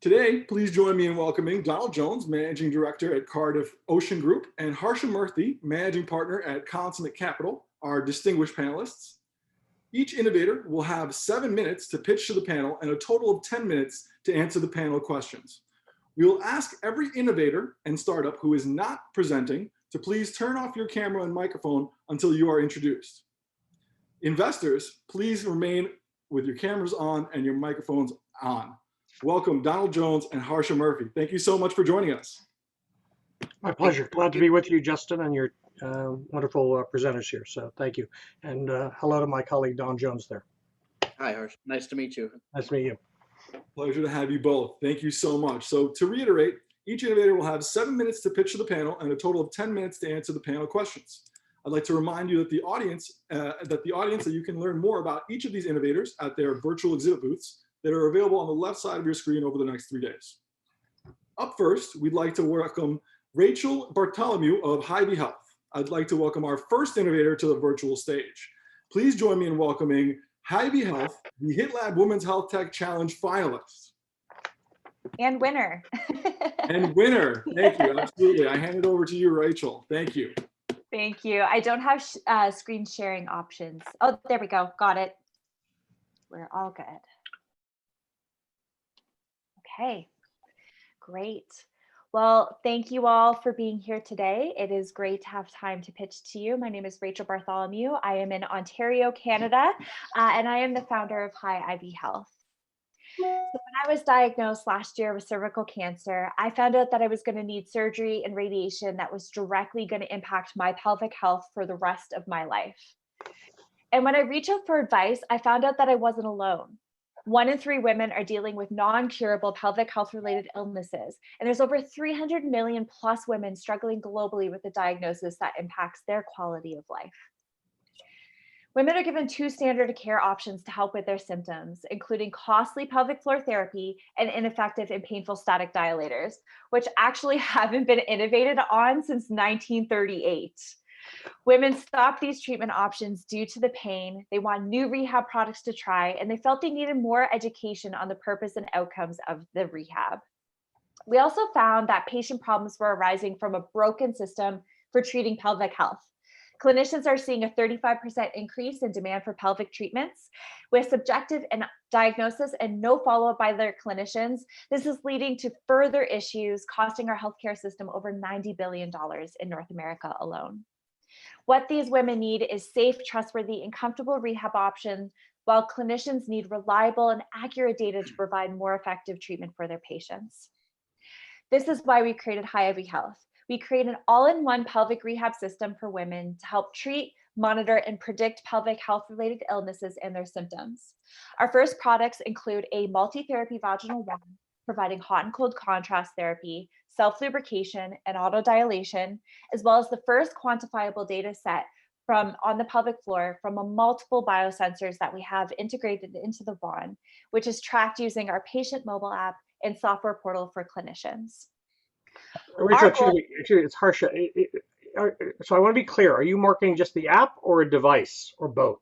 Today, please join me in welcoming Donald Jones, Managing Director at Cardiff Ocean Group, and Harsha Murthy, Managing Partner at Consummate Capital, our distinguished panelists. Each innovator will have 7 minutes to pitch to the panel and a total of 10 minutes to answer the panel questions. We will ask every innovator and startup who is not presenting to please turn off your camera and microphone until you are introduced. Investors, please remain with your cameras on and your microphones on. Welcome, Donald Jones and Harsha Murthy. Thank you so much for joining us. My pleasure. Glad to be with you, Justin, and your wonderful presenters here. So thank you. And hello to my colleague, Don Jones there. Hi, Harsha. Nice to meet you. Nice to meet you. Pleasure to have you both. Thank you so much. So to reiterate, each innovator will have 7 minutes to pitch to the panel and a total of 10 minutes to answer the panel questions. I'd like to remind you that the audience that you can learn more about each of these innovators at their virtual exhibit booths that are available on the left side of your screen over the next 3 days. Up first, we'd like to welcome Rachel Bartholomew of Hy-Vee Health. I'd like to welcome our first innovator to the virtual stage. Please join me in welcoming Hy-Vee Health, the HitLab Women's Health Tech Challenge finalist. And winner. And winner, thank you, absolutely. I hand it over to you, Rachel. Thank you. Thank you. I don't have screen sharing options. Oh, there we go, got it. We're all good. Okay, great. Well, thank you all for being here today. It is great to have time to pitch to you. My name is Rachel Bartholomew. I am in Ontario, Canada, and I am the founder of Hy-Vee Health. So when I was diagnosed last year with cervical cancer, I found out that I was going to need surgery and radiation that was directly going to impact my pelvic health for the rest of my life. And when I reached out for advice, I found out that I wasn't alone. 1 in 3 women are dealing with non-curable pelvic health-related illnesses, and there's over 300 million plus women struggling globally with a diagnosis that impacts their quality of life. Women are given 2 standard of care options to help with their symptoms, including costly pelvic floor therapy and ineffective and painful static dilators, which actually haven't been innovated on since 1938. Women stopped these treatment options due to the pain. They want new rehab products to try, and they felt they needed more education on the purpose and outcomes of the rehab. We also found that patient problems were arising from a broken system for treating pelvic health. Clinicians are seeing a 35% increase in demand for pelvic treatments. With subjective and diagnosis and no follow-up by their clinicians, this is leading to further issues, costing our healthcare system over $90 billion in North America alone. What these women need is safe, trustworthy, and comfortable rehab options, while clinicians need reliable and accurate data to provide more effective treatment for their patients. This is why we created Hy-Vee Health. We create an all-in-one pelvic rehab system for women to help treat, monitor, and predict pelvic health-related illnesses and their symptoms. Our first products include a multi-therapy vaginal wand, providing hot and cold contrast therapy, self-lubrication, and autodilation, as well as the first quantifiable data set on the pelvic floor from multiple biosensors that we have integrated into the wand, which is tracked using our patient mobile app and software portal for clinicians. Rachel, actually, it's Harsha. So I want to be clear. Are you marketing just the app or a device or both?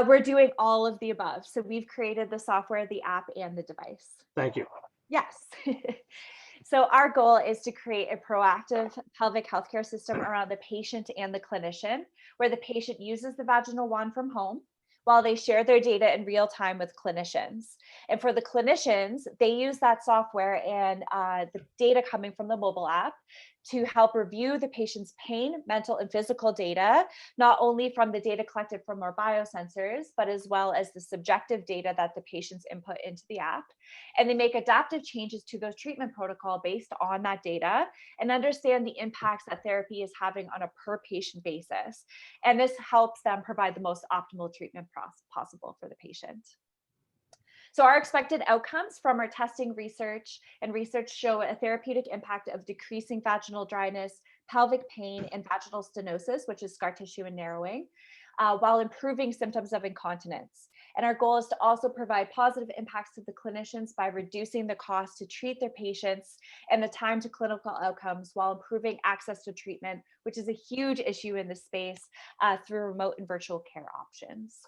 We're doing all of the above. So we've created the software, the app, and the device. Thank you. Yes. So our goal is to create a proactive pelvic healthcare system around the patient and the clinician, where the patient uses the vaginal wand from home while they share their data in real time with clinicians. And for the clinicians, they use that software and the data coming from the mobile app to help review the patient's pain, mental, and physical data, not only from the data collected from our biosensors, but as well as the subjective data that the patients input into the app. And they make adaptive changes to those treatment protocol based on that data and understand the impacts that therapy is having on a per patient basis. And this helps them provide the most optimal treatment possible for the patient. So our expected outcomes from our testing research show a therapeutic impact of decreasing vaginal dryness, pelvic pain, and vaginal stenosis, which is scar tissue and narrowing, while improving symptoms of incontinence. And our goal is to also provide positive impacts to the clinicians by reducing the cost to treat their patients and the time to clinical outcomes while improving access to treatment, which is a huge issue in this space through remote and virtual care options.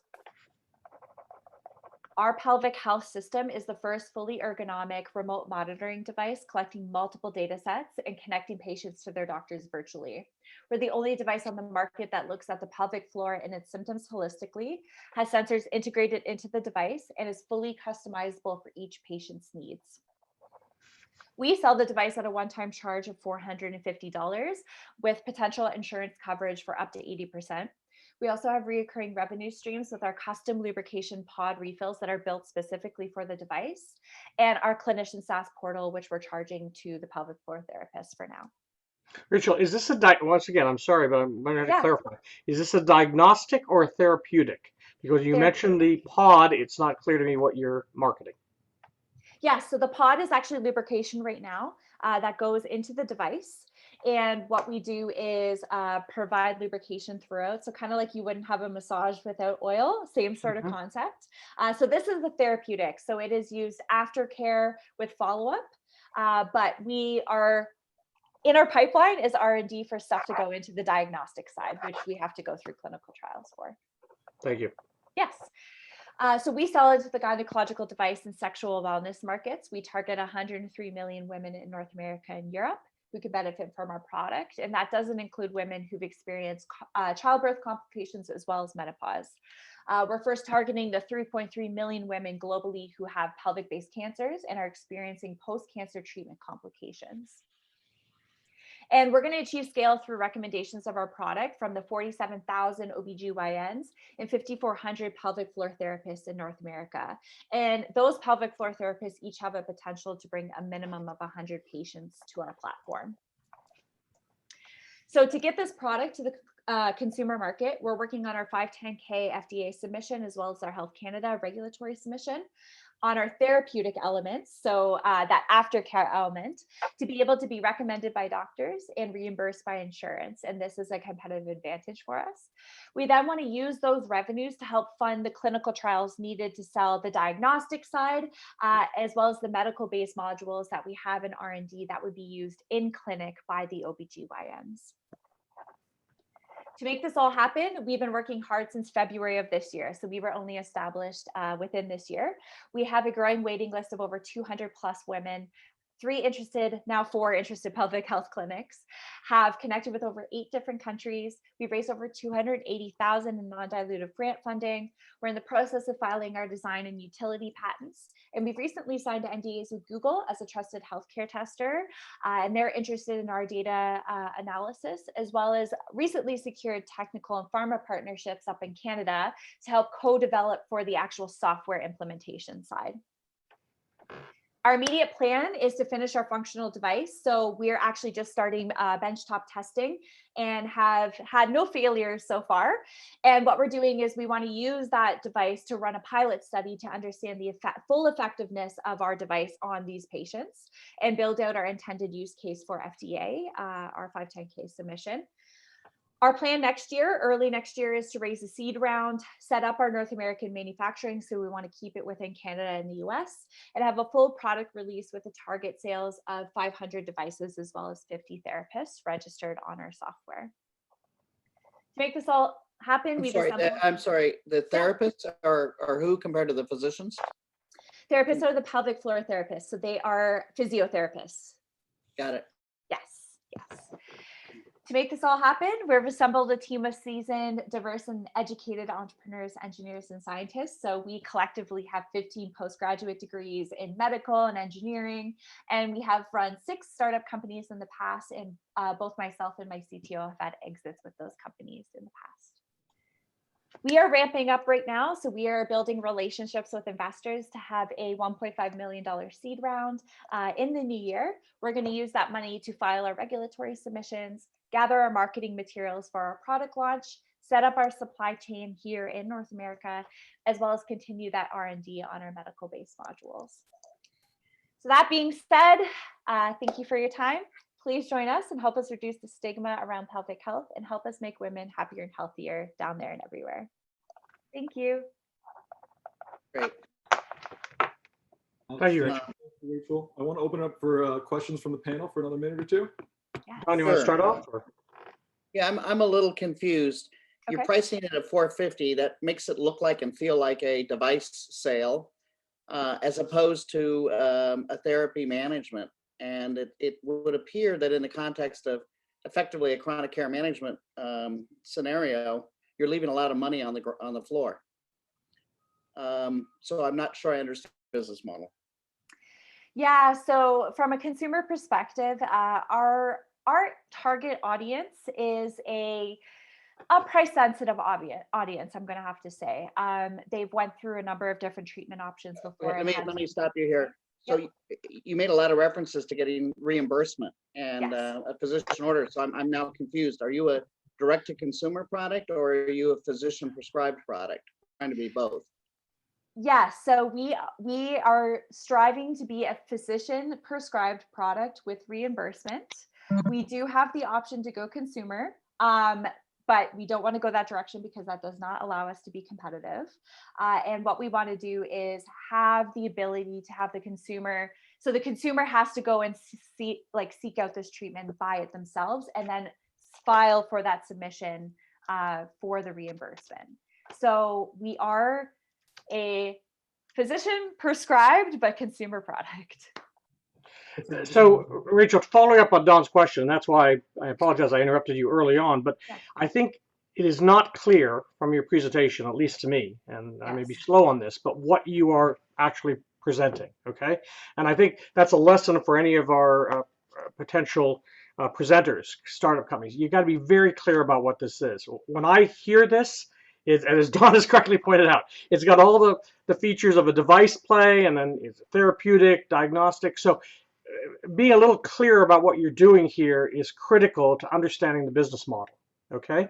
Our pelvic health system is the first fully ergonomic remote monitoring device collecting multiple data sets and connecting patients to their doctors virtually. We're the only device on the market that looks at the pelvic floor and its symptoms holistically, has sensors integrated into the device, and is fully customizable for each patient's needs. We sell the device at a one-time charge of $450 with potential insurance coverage for up to 80%. We also have recurring revenue streams with our custom lubrication pod refills that are built specifically for the device, and our clinician SaaS portal, which we're charging to the pelvic floor therapist for now. Rachel, is this once again, I'm sorry, but I'm going to Yeah. clarify. Is this a diagnostic or a therapeutic? Because you mentioned the pod, it's not clear to me what you're marketing. Yeah, so the pod is actually lubrication right now that goes into the device. And what we do is provide lubrication throughout. So kind of like you wouldn't have a massage without oil, same sort of concept. So this is the therapeutic. So it is used aftercare with follow-up. But we are, in our pipeline is R&D for stuff to go into the diagnostic side, which we have to go through clinical trials for. Thank you. Yes. So we sell into the gynecological device and sexual wellness markets. We target 103 million women in North America and Europe who could benefit from our product. And that doesn't include women who've experienced childbirth complications as well as menopause. We're first targeting the 3.3 million women globally who have pelvic-based cancers and are experiencing post-cancer treatment complications. And we're going to achieve scale through recommendations of our product from the 47,000 OBGYNs and 5,400 pelvic floor therapists in North America. And those pelvic floor therapists each have a potential to bring a minimum of 100 patients to our platform. So to get this product to the consumer market, we're working on our 510(k) FDA submission as well as our Health Canada regulatory submission on our therapeutic elements, so that aftercare element, to be able to be recommended by doctors and reimbursed by insurance. And this is a competitive advantage for us. We then want to use those revenues to help fund the clinical trials needed to sell the diagnostic side, as well as the medical-based modules that we have in R&D that would be used in clinic by the OBGYNs. To make this all happen, we've been working hard since February of this year. So we were only established within this year. We have a growing waiting list of over 200 plus women. 4 interested pelvic health clinics have connected with over 8 different countries. We've raised over $280,000 in non-dilutive grant funding. We're in the process of filing our design and utility patents. And we've recently signed NDAs with Google as a trusted healthcare tester. And they're interested in our data analysis, as well as recently secured technical and pharma partnerships up in Canada to help co-develop for the actual software implementation side. Our immediate plan is to finish our functional device. So we're actually just starting benchtop testing and have had no failures so far. And what we're doing is we want to use that device to run a pilot study to understand the full effectiveness of our device on these patients and build out our intended use case for FDA, our 510(k) submission. Our plan early next year, is to raise a seed round, set up our North American manufacturing. So we want to keep it within Canada and the US, and have a full product release with a target sales of 500 devices, as well as 50 therapists registered on our software. To make this all happen, I'm sorry, the therapists are who compared to the physicians? Therapists are the pelvic floor therapists. So they are physiotherapists. Got it. Yes. To make this all happen, we've assembled a team of seasoned, diverse, and educated entrepreneurs, engineers, and scientists. So we collectively have 15 postgraduate degrees in medical and engineering, and we have run 6 startup companies in the past, and both myself and my CTO have had exits with those companies in the past. We are ramping up right now. So we are building relationships with investors to have a $1.5 million seed round in the new year. We're going to use that money to file our regulatory submissions, gather our marketing materials for our product launch, set up our supply chain here in North America, as well as continue that R&D on our medical-based modules. So that being said, thank you for your time. Please join us and help us reduce the stigma around pelvic health and help us make women happier and healthier down there and everywhere. Thank you. Great. Thank you, Rachel. Rachel. I want to open up for questions from the panel for another minute or two. Yes. Don, you want to start off? Or? Yeah, I'm a little confused. you're Okay. pricing it at $450. That makes it look like and feel like a device sale, as opposed to a therapy management. And it would appear that in the context of effectively a chronic care management scenario, you're leaving a lot of money on the floor. So I'm not sure I understand the business model. Yeah, so from a consumer perspective, our target audience is a price sensitive audience, I'm going to have to say. They've went through a number of different treatment options before. Let me stop you here. So you made a lot of references to getting reimbursement and Yes. a physician order. So I'm now confused. Are you a direct to consumer product, or are you a physician prescribed product? Trying to be both. Yes, so we are striving to be a physician prescribed product with reimbursement. We do have the option to go consumer, but we don't want to go that direction because that does not allow us to be competitive. And what we want to do is have the ability to have the consumer. So the consumer has to go and seek out this treatment and buy it themselves, and then file for that submission for the reimbursement. So we are a physician prescribed but consumer product. So, Rachel, following up on Don's question, that's why I apologize I interrupted you early on, but Yes. I think it is not clear from your presentation, at least to me, and I may be Yes. slow on this, but what you are actually presenting, okay? And I think that's a lesson for any of our potential presenters, startup companies. You got to be very clear about what this is. When I hear this, and as Don has correctly pointed out, it's got all the features of a device play, and then it's therapeutic, diagnostic. So being a little clear about what you're doing here is critical to understanding the business model. Okay.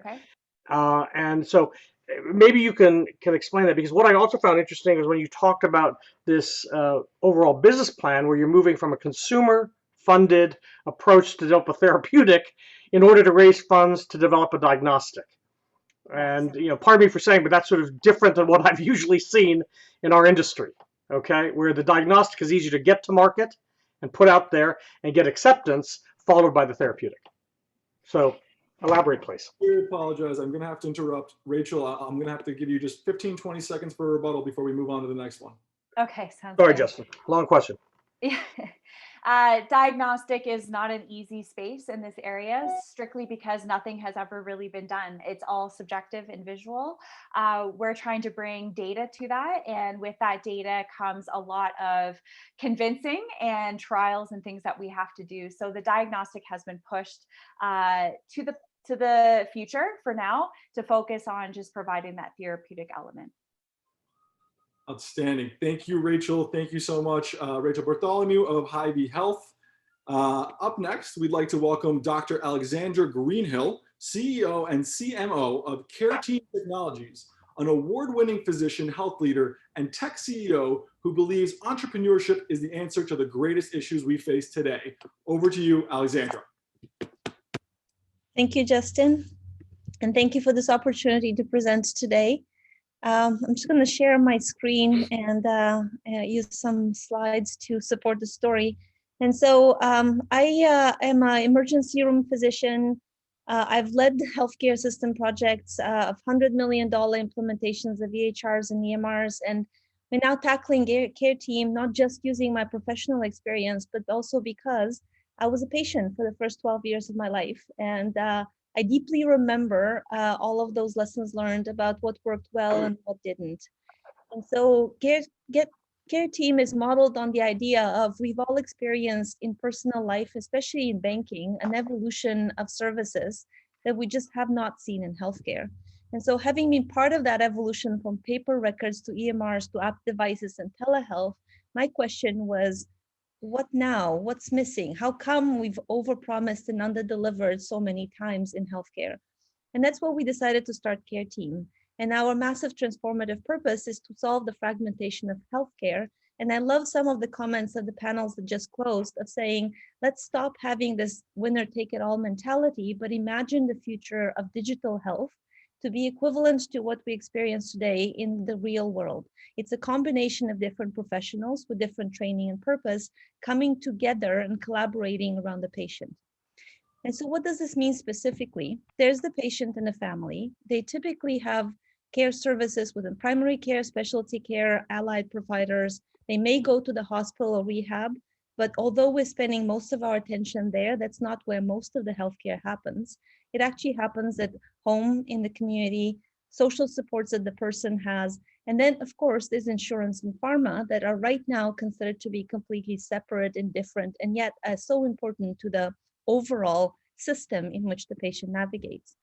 And so maybe you can explain that, because what I also found interesting is when you talked about this overall business plan where you're moving from a consumer funded approach to develop a therapeutic in order to raise funds to develop a diagnostic. And, pardon me for saying, but that's sort of different than what I've usually seen in our industry. Okay. Where the diagnostic is easier to get to market and put out there and get acceptance, followed by the therapeutic. So elaborate, please. I apologize. I'm going to have to interrupt. Rachel, I'm going to have to give you just 15, 20 seconds for a rebuttal before we move on to the next one. Okay, sounds Sorry, good. Justin. Long question. Diagnostic is not an easy space in this area, strictly because nothing has ever really been done. It's all subjective and visual. We're trying to bring data to that, and with that data comes a lot of convincing and trials and things that we have to do. So the diagnostic has been pushed to the future for now, to focus on just providing that therapeutic element. Outstanding. Thank you, Rachel. Thank you so much, Rachel Bartholomew of Hy-Vee Health. Up next, we'd like to welcome Dr. Alexandra Greenhill, CEO and CMO of Care Team Technologies, an award-winning physician, health leader, and tech CEO who believes entrepreneurship is the answer to the greatest issues we face today. Over to you, Alexandra. Thank you, Justin. And thank you for this opportunity to present today. I'm just going to share my screen and use some slides to support the story. And so I am an emergency room physician. I've led healthcare system projects of $100 million implementations of EHRs and EMRs. And we're now tackling Care Team, not just using my professional experience, but also because I was a patient for the first 12 years of my life. And I deeply remember all of those lessons learned about what worked well and what didn't. And so Care Team is modeled on the idea of, we've all experienced in personal life, especially in banking, an evolution of services that we just have not seen in healthcare. And so having been part of that evolution from paper records to EMRs to app devices and telehealth, my question was, what now? What's missing? How come we've overpromised and underdelivered so many times in healthcare? And that's why we decided to start Care Team. And our massive transformative purpose is to solve the fragmentation of healthcare. And I love some of the comments of the panels that just closed of saying, let's stop having this winner take it all mentality, but imagine the future of digital health to be equivalent to what we experience today in the real world. It's a combination of different professionals with different training and purpose coming together and collaborating around the patient. And so what does this mean specifically? There's the patient and the family. They typically have care services within primary care, specialty care, allied providers. They may go to the hospital or rehab, but although we're spending most of our attention there, that's not where most of the healthcare happens. It actually happens at home, in the community, social supports that the person has. And then, of course, there's insurance and pharma that are right now considered to be completely separate and different, and yet so important to the overall system in which the patient navigates.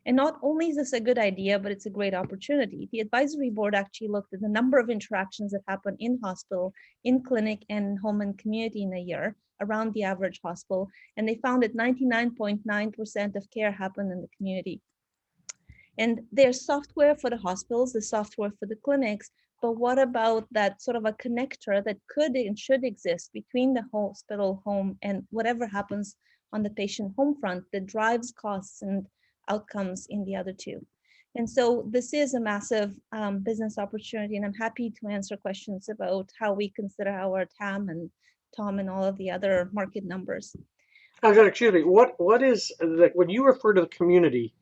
And not only is this a good idea, but it's a great opportunity. The advisory board actually looked at the number of interactions that happen in hospital, in clinic, and home and community in a year around the average hospital. And they found that 99.9% of care happened in the community. And there's software for the hospitals, the software for the clinics, but what about that sort of a connector that could and should exist between the hospital, home, and whatever happens on the patient home front that drives costs and outcomes in the other two? And so this is a massive business opportunity, and I'm happy to answer questions about how we consider our TAM and Tom and all of the other market numbers. Excuse me. What is when you refer to the community?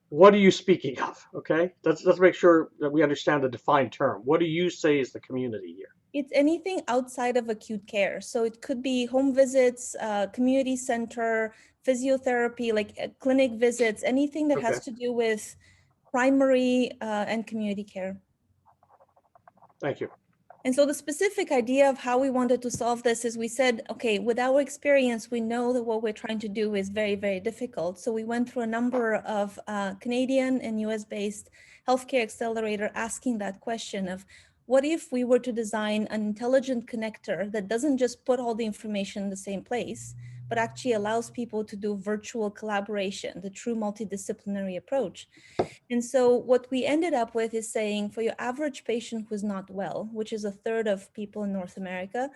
What are you speaking of? Okay, let's make sure that we understand the defined term. What do you say is the community here? It's anything outside of acute care. So it could be home visits, community center, physiotherapy, like clinic visits, anything that has to do with primary and community care. Thank you. And so the specific idea of how we wanted to solve this is we said, okay, with our experience, we know that what we're trying to do is very, very difficult. So we went through a number of Canadian and US-based healthcare accelerator asking that question of, what if we were to design an intelligent connector that doesn't just put all the information in the same place, but actually allows people to do virtual collaboration, the true multidisciplinary approach? And so what we ended up with is saying, for your average patient who's not well, which is a third of people in North America,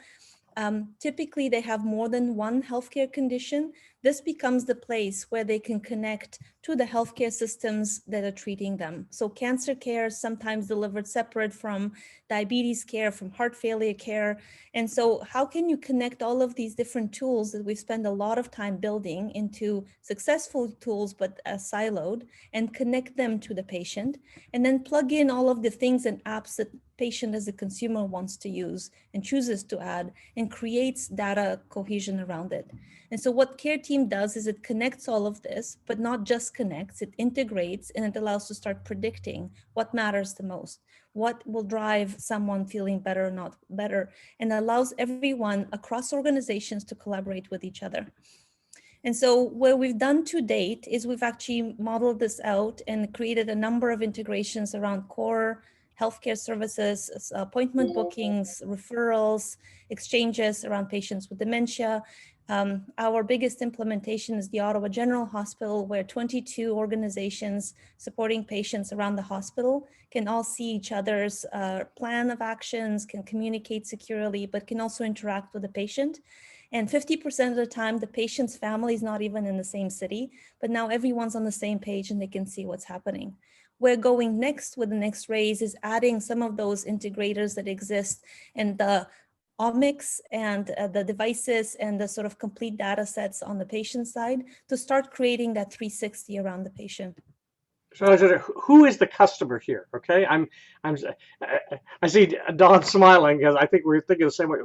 typically they have more than one healthcare condition. This becomes the place where they can connect to the healthcare systems that are treating them. So cancer care is sometimes delivered separate from diabetes care, from heart failure care. And so how can you connect all of these different tools that we spend a lot of time building into successful tools, but siloed, and connect them to the patient, and then plug in all of the things and apps that patient as a consumer wants to use and chooses to add, and creates data cohesion around it. And so what Care Team does is it connects all of this, but not just connects, it integrates, and it allows to start predicting what matters the most, what will drive someone feeling better or not better, and allows everyone across organizations to collaborate with each other. And so what we've done to date is we've actually modeled this out and created a number of integrations around core healthcare services, appointment bookings, referrals, exchanges around patients with dementia. Our biggest implementation is the Ottawa General Hospital, where 22 organizations supporting patients around the hospital can all see each other's plan of actions, can communicate securely, but can also interact with the patient. And 50% of the time, the patient's family is not even in the same city, but now everyone's on the same page and they can see what's happening. We're going next with the next raise is adding some of those integrators that exist and the omics and the devices and the sort of complete data sets on the patient side to start creating that 360 around the patient. So who is the customer here? Okay, I see Don smiling because I think we're thinking the same way.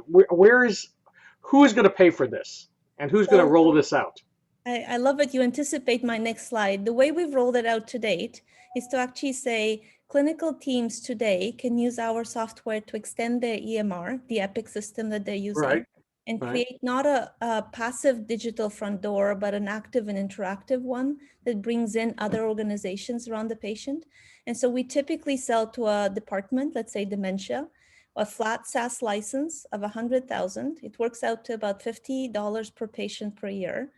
Who is going to pay for this, and who's going to roll this out? I love it. You anticipate my next slide. The way we've rolled it out to date is to actually say clinical teams today can use our software to extend their EMR, the Epic system that they're using, and create not a passive digital front door, but an active and interactive one that brings in other organizations around the patient. And so we typically sell to a department, let's say dementia, a flat SaaS license of 100,000. It works out to about $50 per patient per year.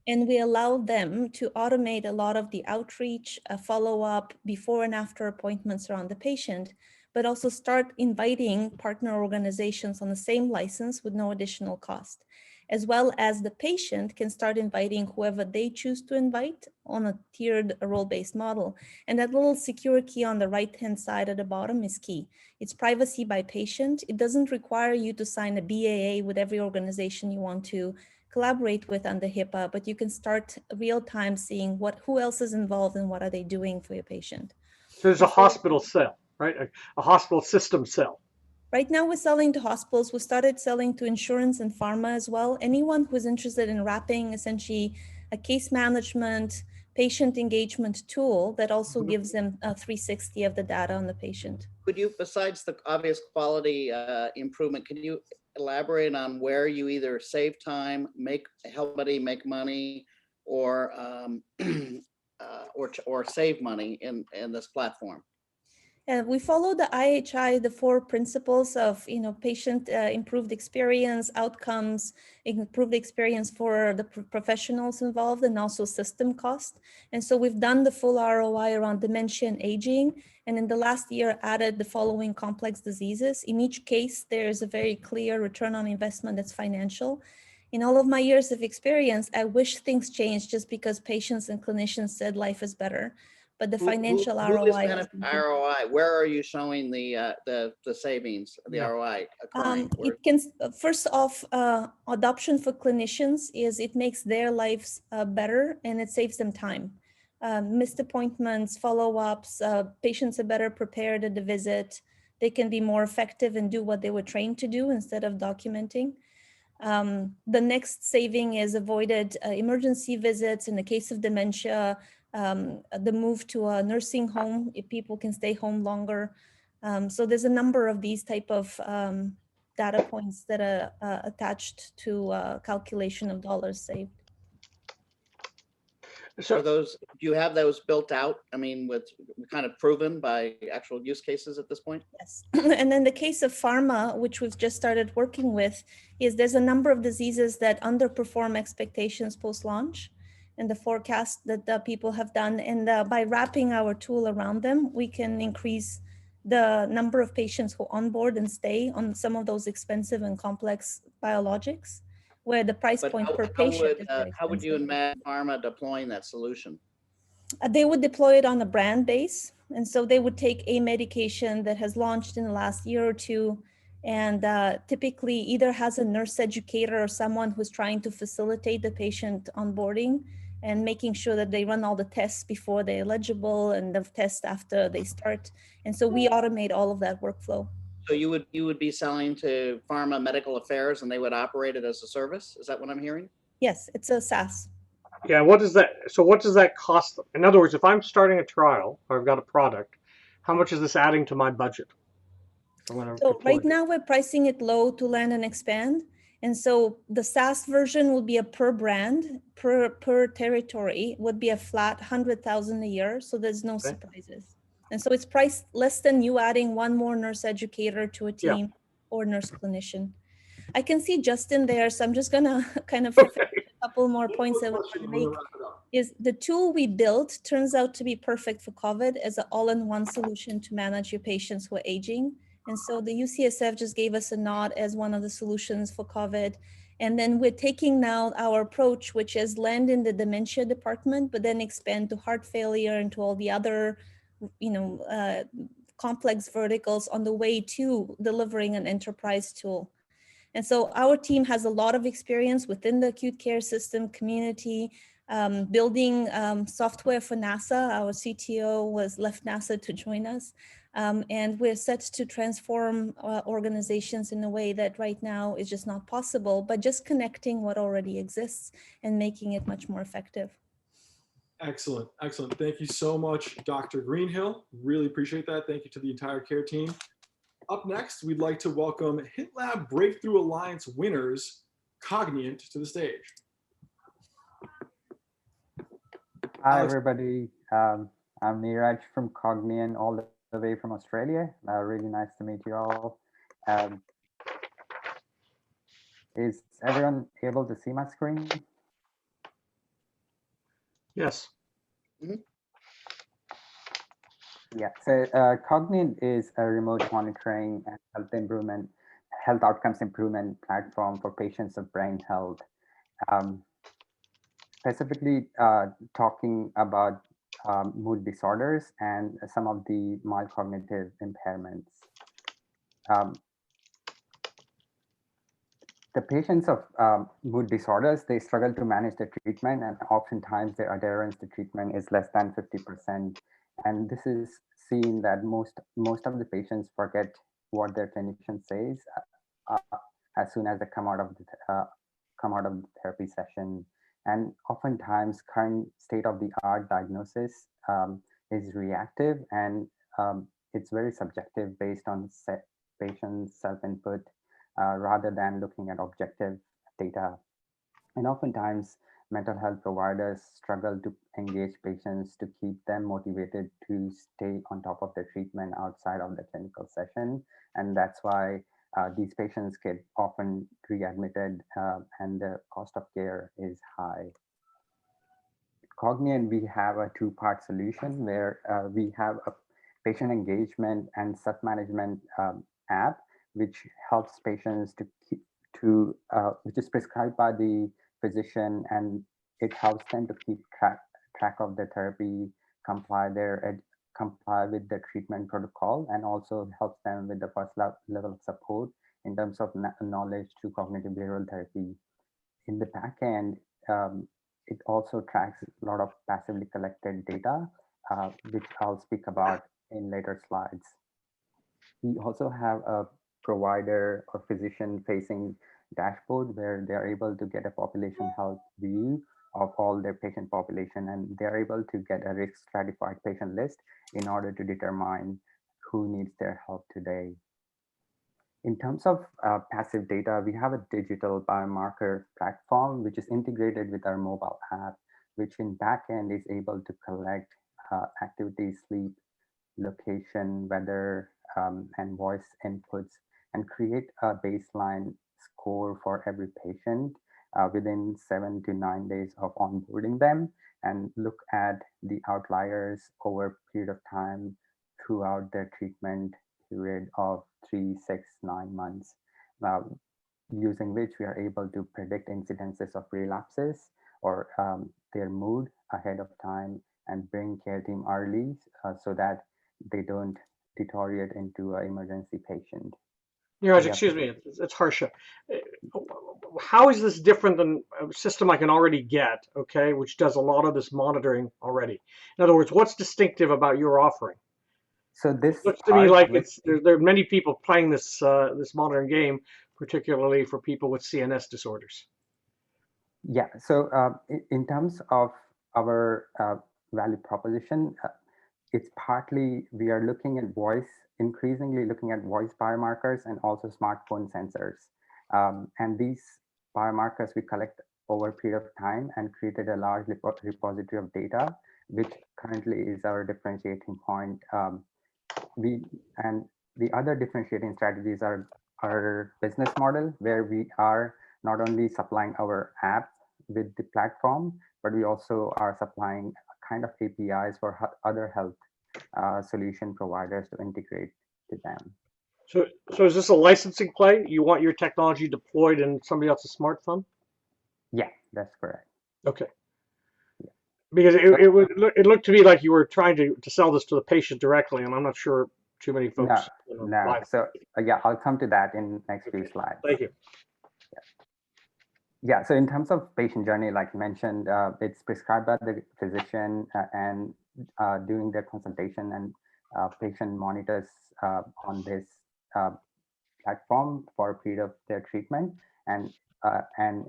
And we allow them to automate a lot of the outreach, follow-up, before and after appointments around the patient, but also start inviting partner organizations on the same license with no additional cost, as well as the patient can start inviting whoever they choose to invite on a tiered role-based model. And that little secure key on the right-hand side at the bottom is key. It's privacy by patient. It doesn't require you to sign a BAA with every organization you want to collaborate with under HIPAA, but you can start real time seeing who else is involved and what are they doing for your patient. So there's a And so hospital sale, right? A hospital system sale. right now we're selling to hospitals. We started selling to insurance and pharma as well. Anyone who's interested in wrapping essentially a case management, patient engagement tool that also gives them a 360 of the data on the patient. Could you, besides the obvious quality improvement, can you elaborate on where you either save time, help somebody make money, or or save money in this platform? We follow the IHI, the 4 principles of, patient improved experience, outcomes, improved experience for the professionals involved, and also system cost. And so we've done the full ROI around dementia and aging. And in the last year added the following complex diseases. In each case, there is a very clear return on investment that's financial. In all of my years of experience, I wish things changed just because patients and clinicians said life is better. But the financial who ROI. Is kind of ROI? Where are you showing the savings, the ROI occurring? It can, first off, adoption for clinicians is it makes their lives better and it saves them time. Missed appointments, follow-ups, patients are better prepared at the visit. They can be more effective and do what they were trained to do instead of documenting. The next saving is avoided emergency visits in the case of dementia, the move to a nursing home if people can stay home longer. So there's a number of these type of data points that are attached to calculation of dollars saved. So do you have those built out? I mean, with kind of proven by actual use cases at this point? Yes. And then the case of pharma, which we've just started working with, is there's a number of diseases that underperform expectations post-launch and the forecast that people have done. And by wrapping our tool around them, we can increase the number of patients who onboard and stay on some of those expensive and complex biologics, where the price point per patient is very how would you expensive. imagine pharma deploying that solution? They would deploy it on a brand base. And so they would take a medication that has launched in the last year or two and typically either has a nurse educator or someone who's trying to facilitate the patient onboarding and making sure that they run all the tests before they're eligible and the test after they start. And so we automate all of that workflow. So you would be selling to pharma medical affairs and they would operate it as a service? Is that what I'm hearing? Yes, it's a SaaS. yeah, what does that cost them? In other words, if I'm starting a trial or I've got a product, how much is this adding to my budget? So right now we're pricing it low to land and expand. And so the SaaS version will be a per brand, per territory would be a flat 100,000 a year. So there's no surprises. And so it's priced less than you adding one more nurse educator to a team or nurse clinician. I can see Justin there. So I'm just gonna kind of a couple more points that we want to make. Is the tool we built turns out to be perfect for COVID as an all-in-one solution to manage your patients who are aging. And so the UCSF just gave us a nod as one of the solutions for COVID. And then we're taking now our approach, which is land in the dementia department, but then expand to heart failure and to all the other, complex verticals on the way to delivering an enterprise tool. And so our team has a lot of experience within the acute care system community, building software for NASA. Our CTO left NASA to join us. And we're set to transform organizations in a way that right now is just not possible, but just connecting what already exists and making it much more effective. Excellent, excellent. Thank you so much, Dr. Greenhill. Really appreciate that. Thank you to the entire care team. Up next, we'd like to welcome HitLab Breakthrough Alliance winners, Cognient, to the stage. Hi, everybody. I'm Neeraj from Cognient, all the way from Australia. Really nice to meet you all. Is everyone able to see my screen? Yes. Mm-hmm. Yeah, so Cognient is a remote monitoring and health outcomes improvement platform for patients of brain health. Specifically talking about mood disorders and some of the mild cognitive impairments. The patients of mood disorders, they struggle to manage the treatment, and oftentimes their adherence to treatment is less than 50%. And this is seen that most of the patients forget what their clinician says as soon as they come out of the therapy session. And oftentimes, current state-of-the-art diagnosis is reactive, and it's very subjective based on patient's self-input rather than looking at objective data. And oftentimes, mental health providers struggle to engage patients to keep them motivated to stay on top of their treatment outside of the clinical session. And that's why these patients get often readmitted and the cost of care is high. Cognian, we have a two-part solution where we have a patient engagement and self-management app, which helps patients which is prescribed by the physician, and it helps them to keep track of their therapy, comply with the treatment protocol, and also helps them with the first level of support in terms of knowledge to cognitive behavioral therapy. In the back end, it also tracks a lot of passively collected data, which I'll speak about in later slides. We also have a provider or physician facing dashboard where they're able to get a population health view of all their patient population, and they're able to get a risk stratified patient list in order to determine who needs their help today. In terms of passive data, we have a digital biomarker platform, which is integrated with our mobile app, which in backend is able to collect activity, sleep, location, weather, and voice inputs, and create a baseline score for every patient within 7 to 9 days of onboarding them, and look at the outliers over a period of time throughout their treatment period of 3, 6, 9 months, using which we are able to predict incidences of relapses or their mood ahead of time and bring care team early so that they don't deteriorate into an emergency patient. Neeraj, excuse me, it's Harsha. How is this different than a system I can already get, okay, which does a lot of this monitoring already? In other words, what's distinctive about your offering? So this Looks to me like there are many people playing this this monitoring game, particularly for people with CNS disorders. Yeah, so in terms of our value proposition, it's partly we are looking at increasingly looking at voice biomarkers and also smartphone sensors. And these biomarkers we collect over a period of time and created a large repository of data, which currently is our differentiating point. And the other differentiating strategies are our business model, where we are not only supplying our app with the platform, but we also are supplying kind of APIs for other health solution providers to integrate to them. So is this a licensing play? You want your technology deployed in somebody else's smartphone? Yeah, that's correct. Okay. Yeah. Because it looked to me like you were trying to sell this to the patient directly, and I'm not sure too many folks. No. So yeah, I'll come to that in next few slides. Thank you. Yeah, so in terms of patient journey, like you mentioned, it's prescribed by the physician and during their consultation, and patient monitors on this platform for a period of their treatment. And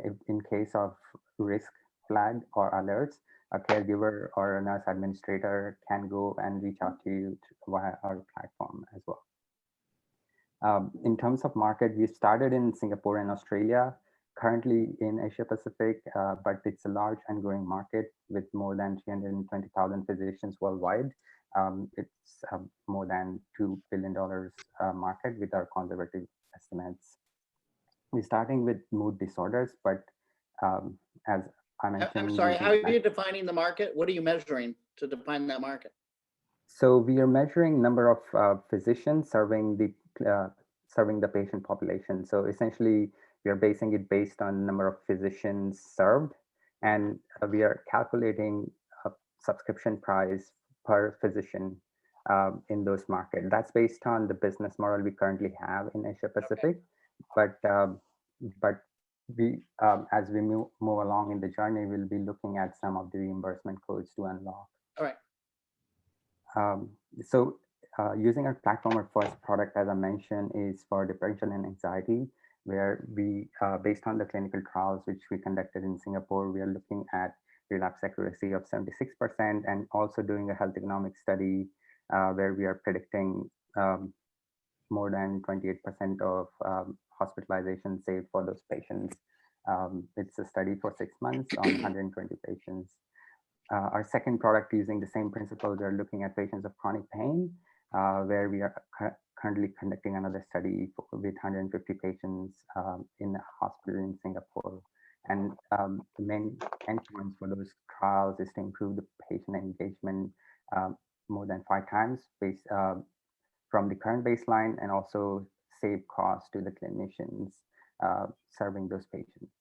if in case of risk flag or alerts, a caregiver or a nurse administrator can go and reach out to you via our platform as well. In terms of market, we started in Singapore and Australia, currently in Asia Pacific, but it's a large and growing market with more than 320,000 physicians worldwide. It's more than $2 billion market with our conservative estimates. We're starting with mood disorders, but as I mentioned— I'm sorry, how are you defining the market? What are you measuring to define that market? So we are measuring number of physicians serving the patient population. So essentially, we are basing it based on number of physicians served, and we are calculating a subscription price per physician in those markets. That's based on the business model we currently have in Asia Pacific, but as we move along in the journey, we'll be looking at some of the reimbursement codes to unlock. All right. So using our platform, our first product, as I mentioned, is for depression and anxiety, where we, based on the clinical trials which we conducted in Singapore, we are looking at relapse accuracy of 76%, and also doing a health economic study where we are predicting more than 28% of hospitalization saved for those patients. It's a study for 6 months on 120 patients. Our second product, using the same principle, we're looking at patients of chronic pain, where we are currently conducting another study with 150 patients in a hospital in Singapore. And the main endpoints for those trials is to improve the patient engagement more than 5 times based from the current baseline, and also save costs to the clinicians serving those patients.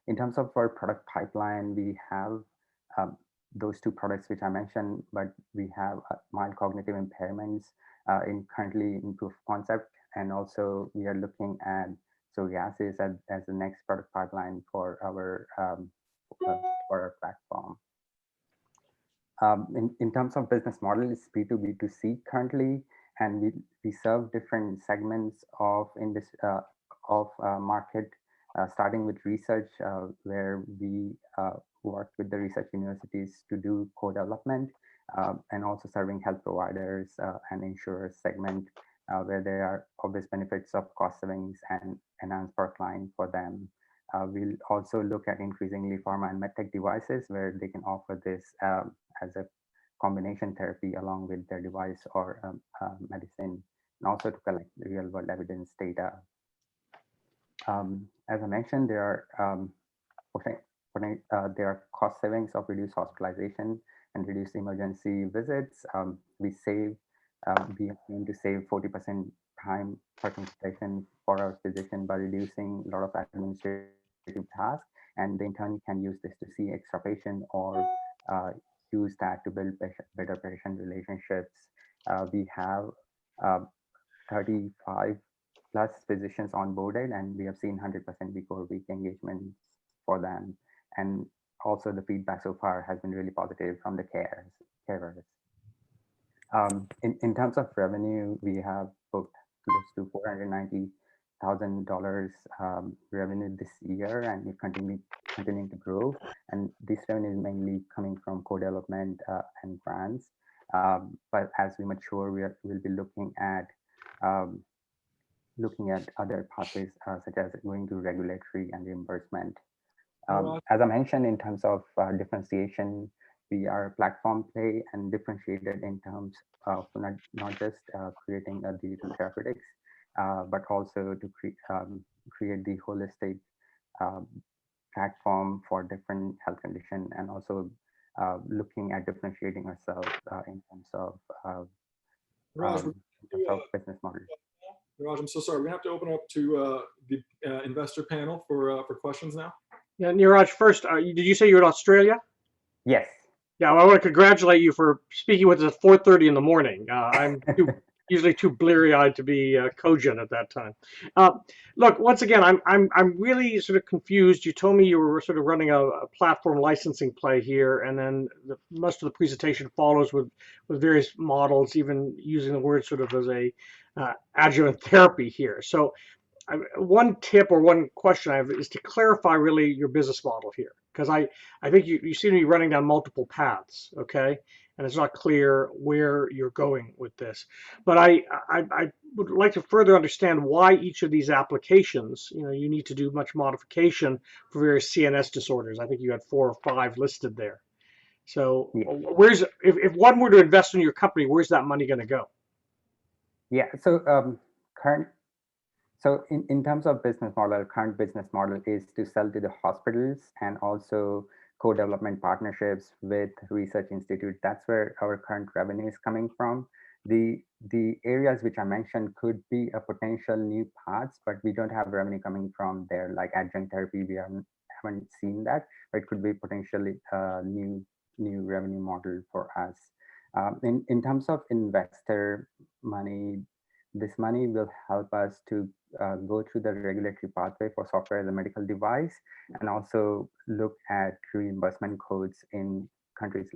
In terms of our product pipeline, we have those 2 products which I mentioned, but we have mild cognitive impairments currently in proof of concept, and also we are looking at psoriasis as the next product pipeline for our platform. In terms of business model, it's B2B2C currently, and we serve different segments of market, starting with research, where we work with the research universities to do co-development, and also serving health providers and insurers segment, where there are obvious benefits of cost savings and enhanced product line for them. We'll also look at increasingly pharma and medtech devices, where they can offer this as a combination therapy along with their device or medicine, and also to collect real world evidence data. As I mentioned, there are cost savings of reduced hospitalization and reduced emergency visits. We aim to save 40% time per consultation for our physician by reducing a lot of administrative tasks, and the intern can use this to see extra patient or use that to build better patient relationships. We have 35 plus physicians onboarded, and we have seen 100% week-over-week engagement for them. And also the feedback so far has been really positive from the carers. In terms of revenue, we have booked close to $490,000 revenue this year, and we're continuing to grow. And this revenue is mainly coming from co-development and grants. But as we mature, we'll be looking at other pathways, such as going to regulatory and reimbursement. As I mentioned, in terms of differentiation, we are a platform play and differentiated in terms of not just creating a digital therapeutics, but also to create the holistic platform for different health condition, and also looking at differentiating ourselves in terms of business model. Raj, I'm so sorry. We're gonna have to open up to the investor panel for questions now. Yeah, Niraj, first, did you say you're in Australia? Yes. Yeah, well, I want to congratulate you for speaking with us at 4:30 in the morning. I'm usually too bleary-eyed to be cogent at that time. Look, once again, I'm really sort of confused. You told me you were sort of running a platform licensing play here, and then most of the presentation follows with various models, even using the word sort of as a adjuvant therapy here. So one tip or one question I have is to clarify really your business model here, because I think you seem to be running down multiple paths, okay? And it's not clear where you're going with this. But I would like to further understand why each of these applications, you need to do much modification for various CNS disorders. I think you had 4 or 5 listed there. So yeah. If one were to invest in your company, where's that money going to go? Yeah, so in terms of business model, current business model is to sell to the hospitals and also co-development partnerships with research institutes. That's where our current revenue is coming from. The areas which I mentioned could be a potential new paths, but we don't have revenue coming from there, like adjunct therapy. We haven't seen that, but it could be potentially a new revenue model for us. In terms of investor money, This money will help us to go through the regulatory pathway for software as a medical device, and also look at reimbursement codes in countries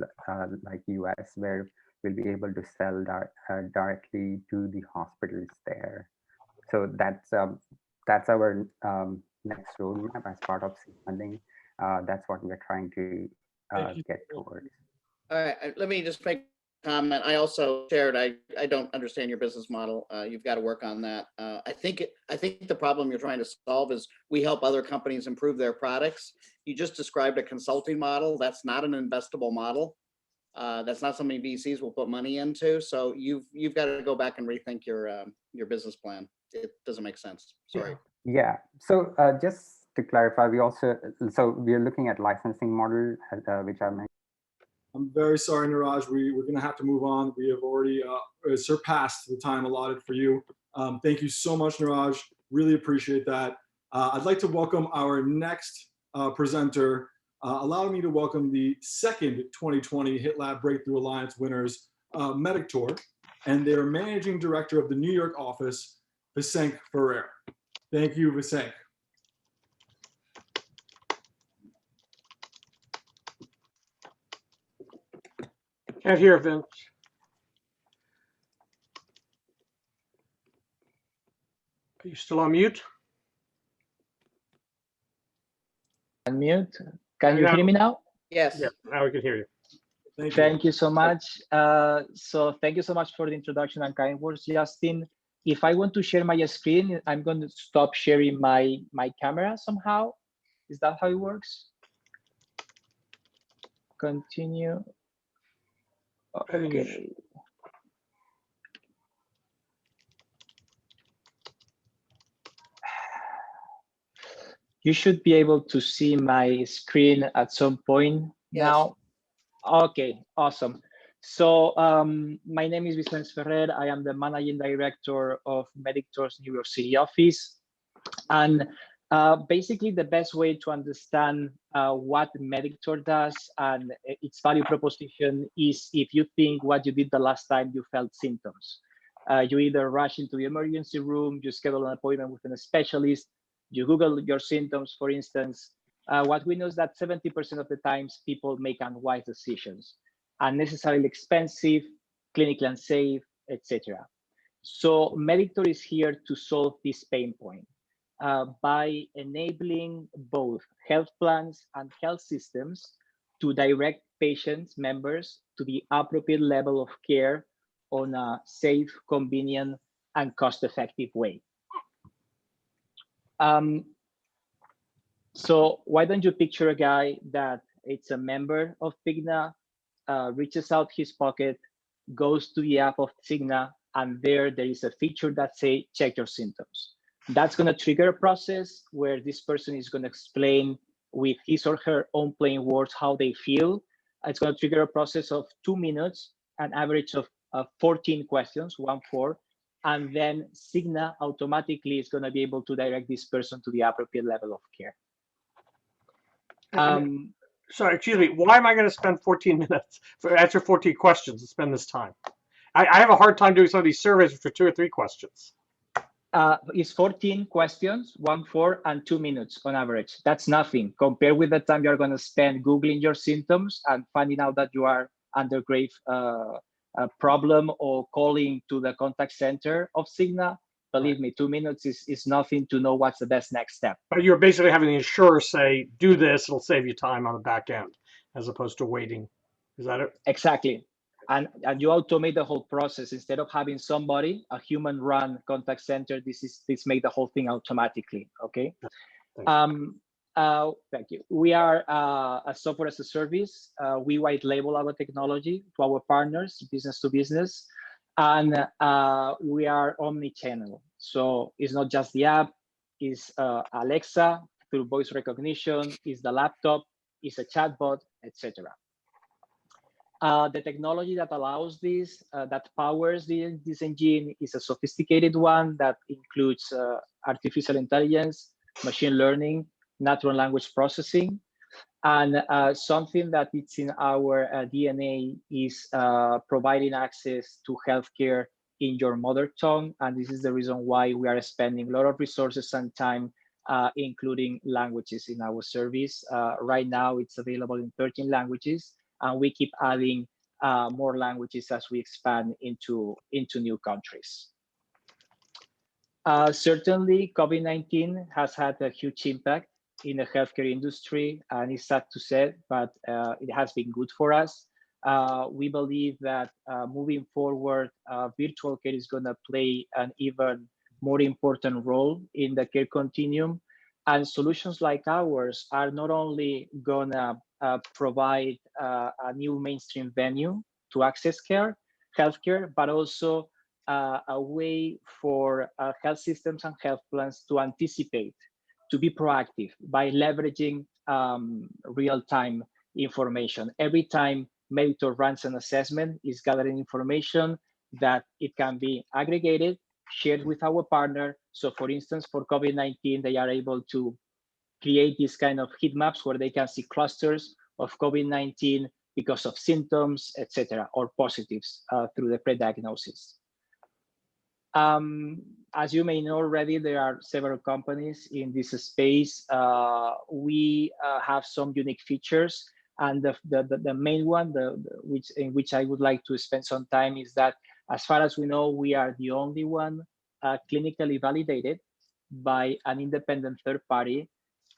like US, where we'll be able to sell directly to the hospitals there. So that's our next roadmap as part of seed funding. That's what we're trying to get towards. All right, let me just make a comment. I also shared, I don't understand your business model. You've got to work on that. I think the problem you're trying to solve is we help other companies improve their products. You just described a consulting model. That's not an investable model. That's not something VCs will put money into. So you've got to go back and rethink your business plan. It doesn't make sense. Sorry. Yeah. So just to clarify, we are looking at licensing model, which I mentioned. I'm very sorry, Niraj. We're going to have to move on. We have already surpassed the time allotted for you. Thank you so much, Niraj. Really appreciate that. I'd like to welcome our next presenter. Allow me to welcome the second 2020 HitLab Breakthrough Alliance winners, Medictor, and their managing director of the New York office, Visenk Ferrer. Thank you, Visenk. Can't hear, Vince. Are you still on mute? Unmute. Can you hear me now? Yes. Yeah, now we can hear you. Thank you so much. So thank you so much for the introduction and kind words, Justin. If I want to share my screen, I'm going to stop sharing my camera somehow. Is that how it works? Continue. Okay. You should be able to see my screen at some point now. Okay, awesome. So my name is Vicenç Ferrer. I am the managing director of Medictor's New York City office. And basically the best way to understand what Medictor does and its value proposition is if you think what you did the last time you felt symptoms. You either rush into the emergency room, you schedule an appointment with a specialist, you Google your symptoms, for instance. What we know is that 70% of the times people make unwise decisions, unnecessarily expensive, clinically unsafe, etc. So Medictor is here to solve this pain point by enabling both health plans and health systems to direct patients, members, to the appropriate level of care on a safe, convenient, and cost-effective way. So why don't you picture a guy that it's a member of Cigna, reaches out his pocket, goes to the app of Cigna, and there is a feature that say, check your symptoms. That's gonna trigger a process where this person is gonna explain with his or her own plain words how they feel. It's gonna trigger a process of 2 minutes, an average of 14 questions, 1-4, and then Cigna automatically is gonna be able to direct this person to the appropriate level of care. Sorry, excuse me. Why am I going to spend 14 minutes for answer 14 questions and spend this time? I have a hard time doing some of these surveys for 2 or 3 questions. It's 14 questions, 1-4, and 2 minutes on average. That's nothing compared with the time you're going to spend Googling your symptoms and finding out that you are under grave problem or calling to the contact center of Cigna. Believe me, 2 minutes is nothing to know what's the best next step. But you're basically having the insurer say, do this, it'll save you time on the back end, as opposed to waiting. Is that it? Exactly. And you automate the whole process. Instead of having somebody, a human run contact center, this made the whole thing automatically, okay? Thank you. We are a software as a service. We white label our technology to our partners, business to business. And we are omni-channel. So it's not just the app, it's Alexa through voice recognition, it's the laptop, it's a chatbot, etc. The technology that allows this, that powers this engine is a sophisticated one that includes artificial intelligence, machine learning, natural language processing. And something that it's in our DNA is providing access to healthcare in your mother tongue. And this is the reason why we are spending a lot of resources and time including languages in our service. Right now, it's available in 13 languages, and we keep adding more languages as we expand into new countries. Certainly, COVID-19 has had a huge impact in the healthcare industry, and it's sad to say, but it has been good for us. We believe that moving forward, virtual care is going to play an even more important role in the care continuum. And solutions like ours are not only going to provide a new mainstream venue to access healthcare, but also a way for health systems and health plans to anticipate, to be proactive by leveraging real-time information. Every time Meditor runs an assessment, is gathering information that it can be aggregated, shared with our partner. So for instance, for COVID-19, they are able to create these kind of heat maps where they can see clusters of COVID-19 because of symptoms, etc., or positives through the pre-diagnosis. As you may know already, there are several companies in this space. We have some unique features, and the main one, in which I would like to spend some time, is that as far as we know, we are the only one clinically validated by an independent third party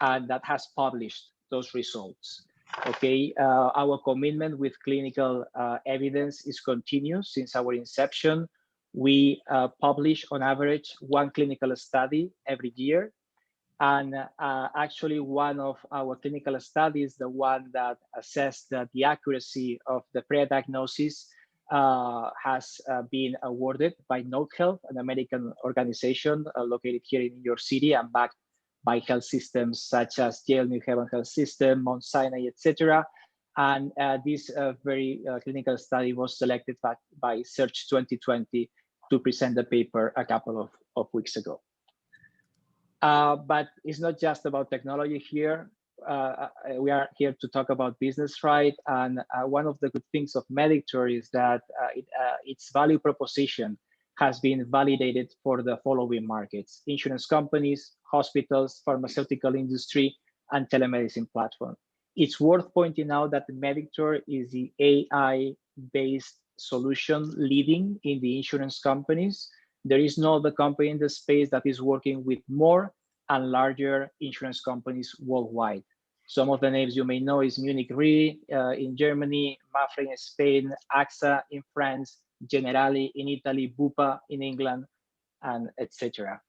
that has published those results. Okay, our commitment with clinical evidence is continuous since our inception. We publish on average one clinical study every year. And actually one of our clinical studies, the one that assessed the accuracy of the pre-diagnosis, has been awarded by Note Health, an American organization located here in New York City and backed by health systems such as Yale New Haven Health System, Mount Sinai, etc. And this very clinical study was selected by Search 2020 to present the paper a couple of weeks ago. But it's not just about technology here. We are here to talk about business, right? And one of the good things of Meditor is that its value proposition has been validated for the following markets: insurance companies, hospitals, pharmaceutical industry, and telemedicine platform. It's worth pointing out that Meditor is the AI-based solution leading in the insurance companies. There is no other company in the space that is working with more and larger insurance companies worldwide. Some of the names you may know is Munich Re in Germany, Mafre in Spain, AXA in France, Generali in Italy, Bupa in England, and etc.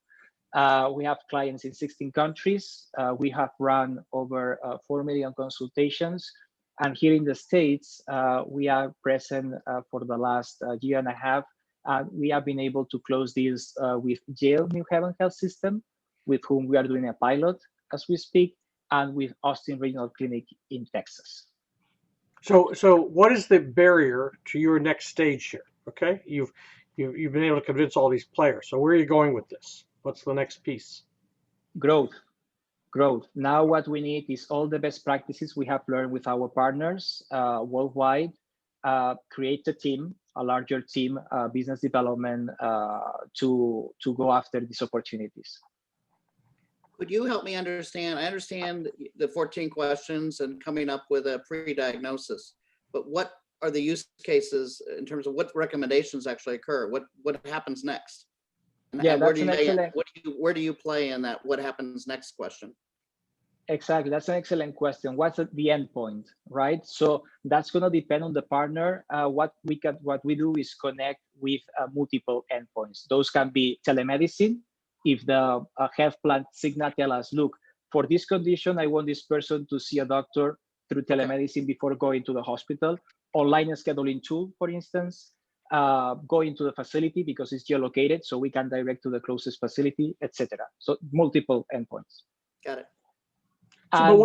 We have clients in 16 countries. We have run over 4 million consultations. And here in the States, we are present for the last year and a half. We have been able to close deals with Yale New Haven Health System, with whom we are doing a pilot as we speak, and with Austin Regional Clinic in Texas. So what is the barrier to your next stage here? Okay, you've been able to convince all these players. So where are you going with this? What's the next piece? Growth. Now what we need is all the best practices we have learned with our partners worldwide, create a team, a larger team, business development to go after these opportunities. Could you help me understand? I understand the 14 questions and coming up with a pre-diagnosis, but what are the use cases in terms of what recommendations actually occur? What happens next? And yeah, where that's an excellent. Where do you play in that? What happens next question? Exactly, that's an excellent question. What's at the end point, right? So that's going to depend on the partner. What we do is connect with multiple endpoints. Those can be telemedicine. If the health plan Cigna tell us, look, for this condition, I want this person to see a doctor through telemedicine before going to the hospital. Online scheduling tool, for instance, going to the facility because it's geolocated, so we can direct to the closest facility, etc. So multiple endpoints. Got it. So,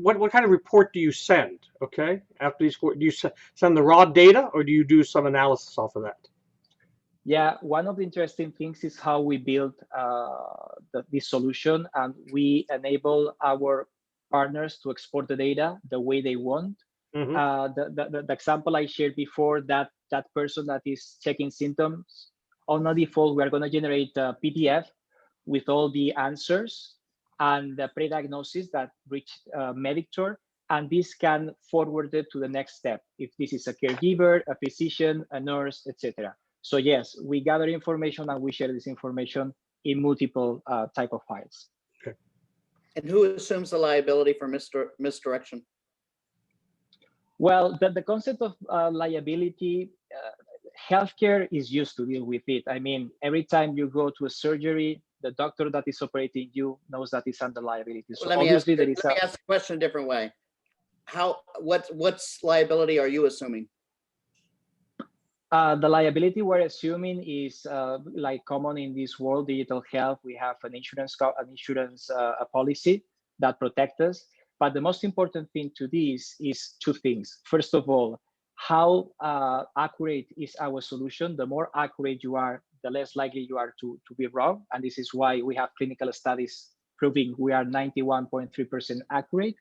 but what kind of report do you send? Okay, after these, do you send the raw data, or do you do some analysis off of that? Yeah, one of the interesting things is how we build this solution, and we enable our partners to export the data the way they want. The example I shared before, that person that is checking symptoms, on a default, we're going to generate a PDF with all the answers and the pre-diagnosis that reached Medictor, and this can forward it to the next step if this is a caregiver, a physician, a nurse, etc. So yes, we gather information and we share this information in multiple type of files. Okay. And who assumes the liability for misdirection? Well, the concept of liability, healthcare is used to deal with it. I mean, every time you go to a surgery, the doctor that is operating you knows that it's under liability. So Let me ask obviously the question a different way. What's liability are you assuming? The liability we're assuming is like common in this world, digital health. We have an insurance policy that protects us. But the most important thing to this is two things. First of all, how accurate is our solution? The more accurate you are, the less likely you are to be wrong. And this is why we have clinical studies proving we are 91.3% accurate.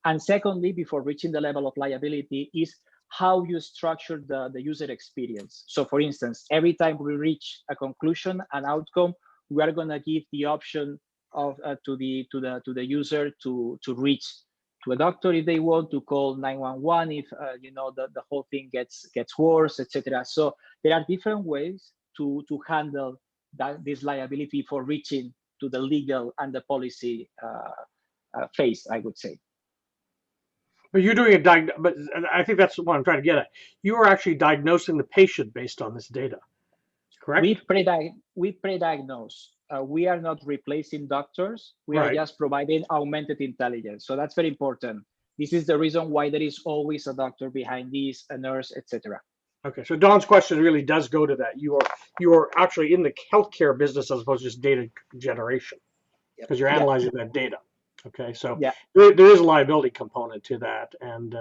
And secondly, before reaching the level of liability, is how you structure the user experience. So for instance, every time we reach a conclusion, an outcome, we are going to give the option of to the user to reach to a doctor if they want, to call 911 if the whole thing gets worse, etc. So there are different ways to handle this liability for reaching to the legal and the policy phase, I would say. But you're doing but I think that's what I'm trying to get at. You are actually diagnosing the patient based on this data, correct? We pre-diagnose. We are not replacing doctors. We are just providing augmented intelligence. So that's very important. This is the reason why there is always a doctor behind this, a nurse, etc. Okay, so Don's question really does go to that. You are actually in the healthcare business as opposed to just data generation, because you're analyzing that data. Okay, so there is a liability component to that, and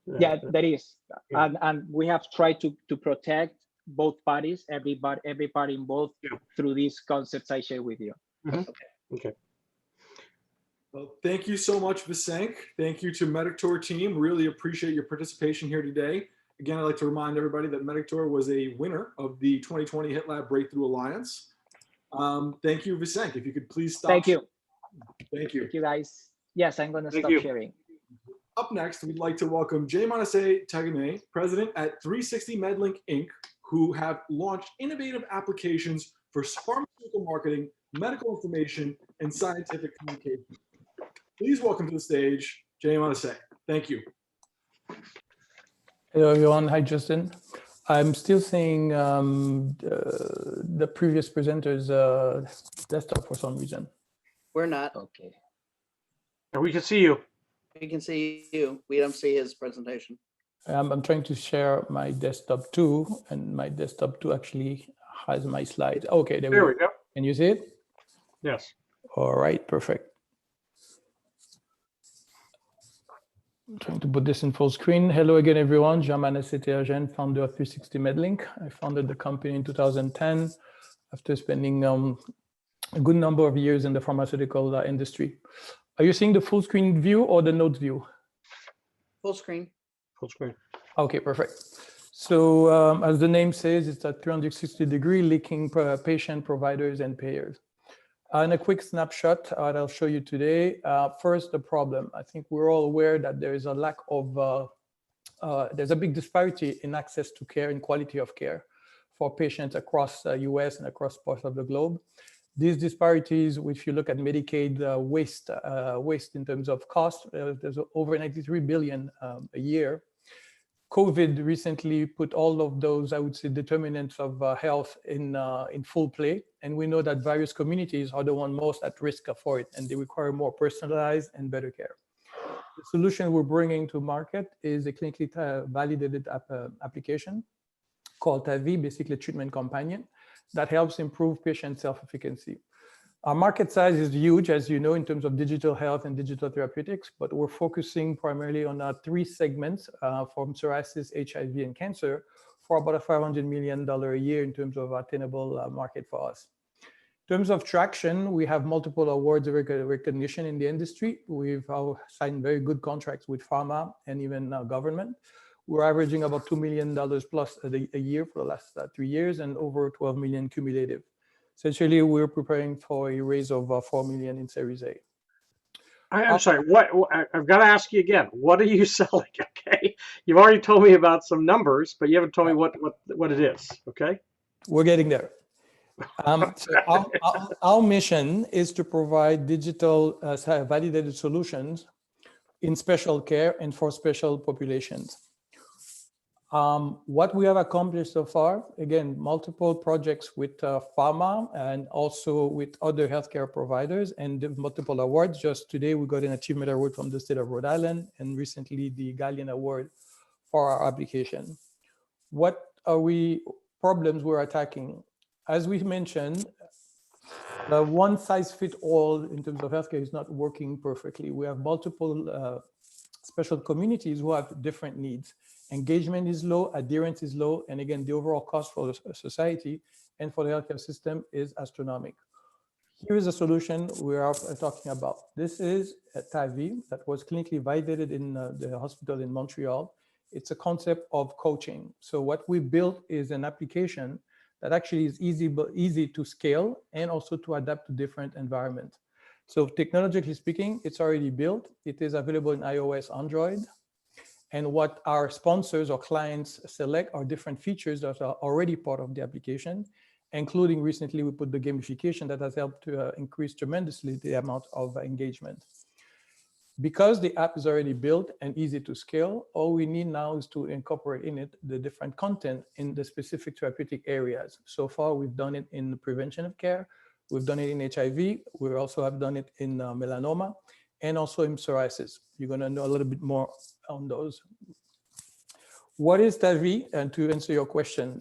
there is, and we have tried to protect both parties, every party involved through these concepts I share with you. Okay. Well, thank you so much, Visenk. Thank you to Medictor team. Really appreciate your participation here today. Again, I'd like to remind everybody that Medictor was a winner of the 2020 HitLab Breakthrough Alliance. Thank you, Visenk. If you could please stop. Thank you. Thank you. Thank you, guys. Yes, I'm going to stop sharing. Up next, we'd like to welcome Jay Manasseh Tagame, president at 360 MedLink Inc., who have launched innovative applications for pharmaceutical marketing, medical information, and scientific communication. Please welcome to the stage, Jay Manasseh. Thank you. Hello, everyone. Hi, Justin. I'm still seeing the previous presenter's desktop for some reason. We're not. Okay. We can see you. We can see you. We don't see his presentation. I'm trying to share my desktop too, and my desktop too actually has my slides. Okay, there we go. Can you see it? Yes. All right, perfect. I'm trying to put this in full screen. Hello again, everyone. Jean Manasseh Tagame, founder of 360 MedLink. I founded the company in 2010 after spending a good number of years in the pharmaceutical industry. Are you seeing the full screen view or the notes view? Full screen. Full screen. Okay, perfect. So as the name says, it's a 360-degree linking patient, providers, and payers. And a quick snapshot that I'll show you today. First, the problem. I think we're all aware that there is a lack of, there's a big disparity in access to care and quality of care for patients across the US and across parts of the globe. These disparities, if you look at Medicaid waste in terms of cost, there's over 93 billion a year. COVID recently put all of those, I would say, determinants of health in full play. And we know that various communities are the ones most at risk for it, and they require more personalized and better care. The solution we're bringing to market is a clinically validated application called TAVI, basically treatment companion, that helps improve patient self-efficacy. Our market size is huge, as you know, in terms of digital health and digital therapeutics, but we're focusing primarily on three segments from psoriasis, HIV, and cancer for about a $500 million a year in terms of attainable market for us. In terms of traction, we have multiple awards of recognition in the industry. We've signed very good contracts with pharma and even government. We're averaging about $2 million plus a year for the last 3 years and over 12 million cumulative. Essentially, we're preparing for a raise of 4 million in Series A. I'm sorry, I've got to ask you again, what are you selling? Okay. You've already told me about some numbers, but you haven't told me what it is. Okay. We're getting there. So our mission is to provide digital validated solutions in special care and for special populations. What we have accomplished so far, again, multiple projects with pharma and also with other healthcare providers and multiple awards. Just today, we got an achievement award from the state of Rhode Island and recently the Galleon Award for our application. What are problems we're attacking? As we mentioned, the one size fits all in terms of healthcare is not working perfectly. We have multiple special communities who have different needs. Engagement is low, adherence is low, and again, the overall cost for the society and for the healthcare system is astronomical. Here is a solution we are talking about. This is a TAVI that was clinically validated in the hospital in Montreal. It's a concept of coaching. So what we built is an application that actually is easy to scale and also to adapt to different environments. So technologically speaking, it's already built. It is available in iOS, Android. And what our sponsors or clients select are different features that are already part of the application, including recently we put the gamification that has helped to increase tremendously the amount of engagement. Because the app is already built and easy to scale, all we need now is to incorporate in it the different content in the specific therapeutic areas. So far, we've done it in prevention of care. We've done it in HIV. We also have done it in melanoma and also in psoriasis. You're going to know a little bit more on those. What is TAVI? And to answer your question,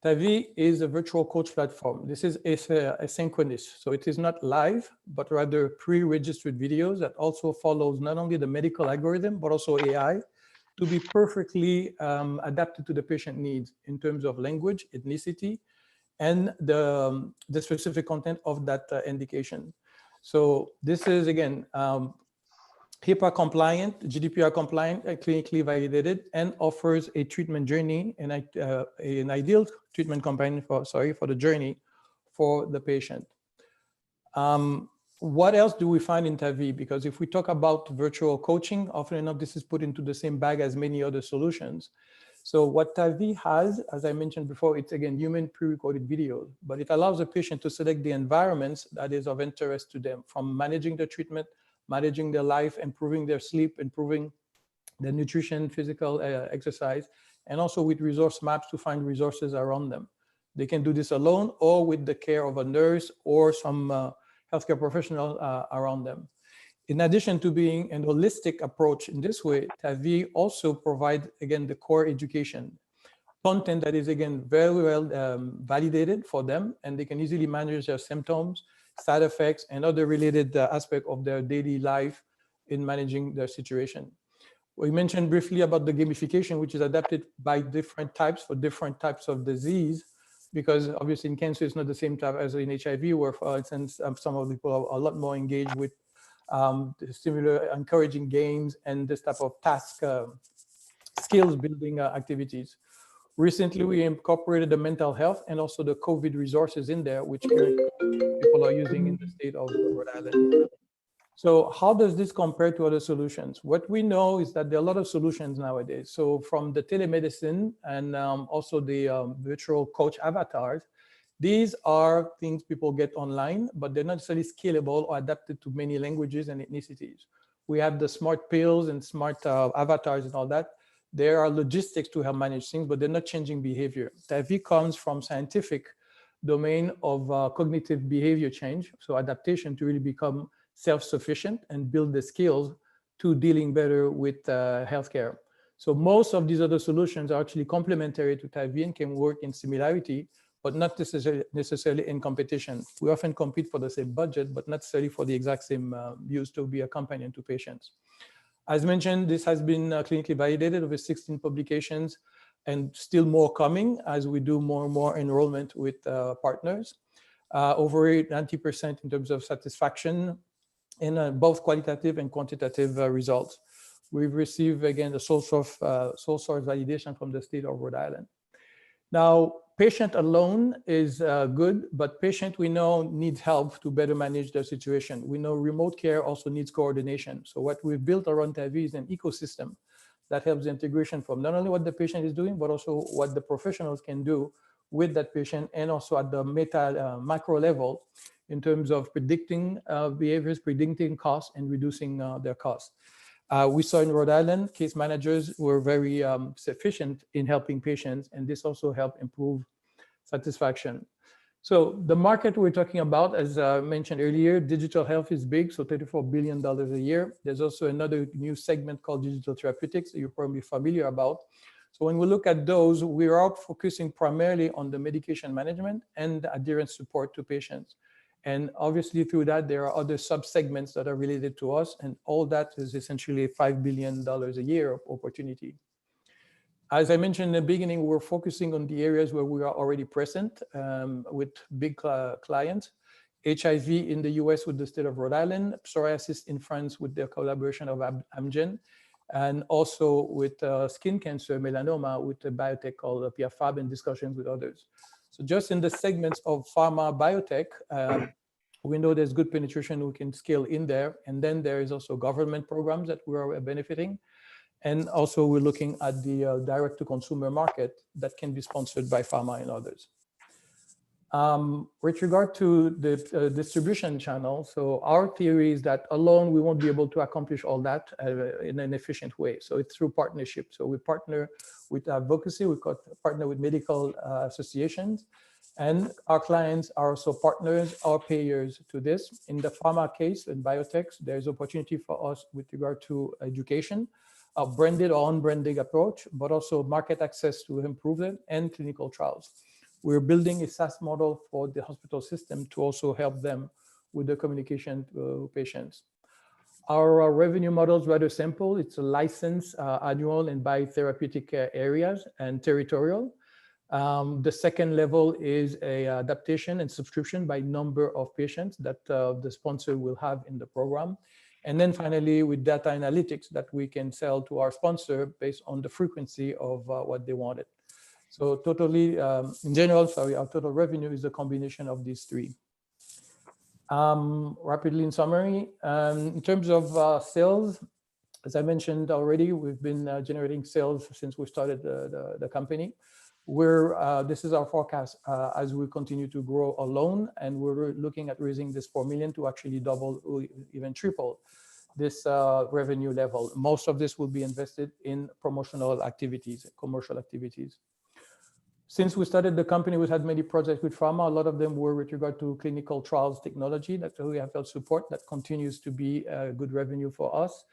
TAVI is a virtual coach platform. This is asynchronous, so it is not live, but rather pre-registered videos that also follows not only the medical algorithm, but also AI to be perfectly adapted to the patient needs in terms of language, ethnicity, and the specific content of that indication. So this is, again, HIPAA compliant, GDPR compliant, clinically validated, and offers a treatment journey and an ideal treatment companion for the journey for the patient. What else do we find in TAVI? Because if we talk about virtual coaching, often enough, this is put into the same bag as many other solutions. So what TAVI has, as I mentioned before, it's again human pre-recorded videos, but it allows the patient to select the environments that is of interest to them, from managing the treatment, managing their life, improving their sleep, improving their nutrition, physical exercise, and also with resource maps to find resources around them. They can do this alone or with the care of a nurse or some healthcare professional around them. In addition to being an holistic approach in this way, TAVI also provides, again, the core education content that is, again, very well validated for them, and they can easily manage their symptoms, side effects, and other related aspects of their daily life in managing their situation. We mentioned briefly about the gamification, which is adapted by different types for different types of disease, because obviously in cancer, it's not the same type as in HIV, where, for instance, some of the people are a lot more engaged with similar encouraging games and this type of task skills building activities. Recently, we incorporated the mental health and also the COVID resources in there, which people are using in the state of Rhode Island. So how does this compare to other solutions? What we know is that there are a lot of solutions nowadays. So from the telemedicine and also the virtual coach avatars, these are things people get online, but they're not necessarily scalable or adapted to many languages and ethnicities. We have the smart pills and smart avatars and all that. There are logistics to help manage things, but they're not changing behavior. TAVI comes from scientific domain of cognitive behavior change, so adaptation to really become self-sufficient and build the skills to dealing better with healthcare. So most of these other solutions are actually complementary to TAVI and can work in similarity, but not necessarily in competition. We often compete for the same budget, but not necessarily for the exact same use to be a companion to patients. As mentioned, this has been clinically validated over 16 publications and still more coming as we do more and more enrollment with partners. over 90% in terms of satisfaction in both qualitative and quantitative results. We've received, again, the sole source validation from the state of Rhode Island. Now, patient alone is good, but patient we know needs help to better manage their situation. We know remote care also needs coordination. So what we've built around TAVI is an ecosystem that helps the integration from not only what the patient is doing, but also what the professionals can do with that patient, and also at the macro level in terms of predicting behaviors, predicting costs, and reducing their costs. We saw in Rhode Island, case managers were very sufficient in helping patients, and this also helped improve satisfaction. So the market we're talking about, as I mentioned earlier, digital health is big, so $34 billion a year. There's also another new segment called digital therapeutics that you're probably familiar about. So when we look at those, we are focusing primarily on the medication management and adherence support to patients. And obviously through that, there are other sub-segments that are related to us, and all that is essentially $5 billion a year of opportunity. As I mentioned in the beginning, we're focusing on the areas where we are already present with big clients. HIV in the US with the state of Rhode Island, psoriasis in France with the collaboration of Amgen, and also with skin cancer, melanoma, with a biotech called Pierre Fabre, and discussions with others. So just in the segments of pharma biotech, we know there's good penetration we can scale in there. And then there is also government programs that we are benefiting. And also we're looking at the direct-to-consumer market that can be sponsored by pharma and others. With regard to the distribution channel, so our theory is that alone we won't be able to accomplish all that in an efficient way. So it's through partnership. So we partner with advocacy, we partner with medical associations, and our clients are also partners or payers to this. In the pharma case and biotechs, there's opportunity for us with regard to education, a branded or unbranded approach, but also market access to improve it, and clinical trials. We're building a SaaS model for the hospital system to also help them with the communication to patients. Our revenue model is rather simple. It's a license, annual, and by therapeutic areas and territorial. The second level is a adaptation and subscription by number of patients that the sponsor will have in the program. And then finally, with data analytics that we can sell to our sponsor based on the frequency of what they wanted. So totally, in general, our total revenue is a combination of these three. Rapidly in summary, in terms of sales, as I mentioned already, we've been generating sales since we started the company. This is our forecast as we continue to grow alone, and we're looking at raising this 4 million to actually double or even triple this revenue level. Most of this will be invested in promotional activities, commercial activities. Since we started the company, we've had many projects with pharma. A lot of them were with regard to clinical trials technology that we have helped support. That continues to be a good revenue for us.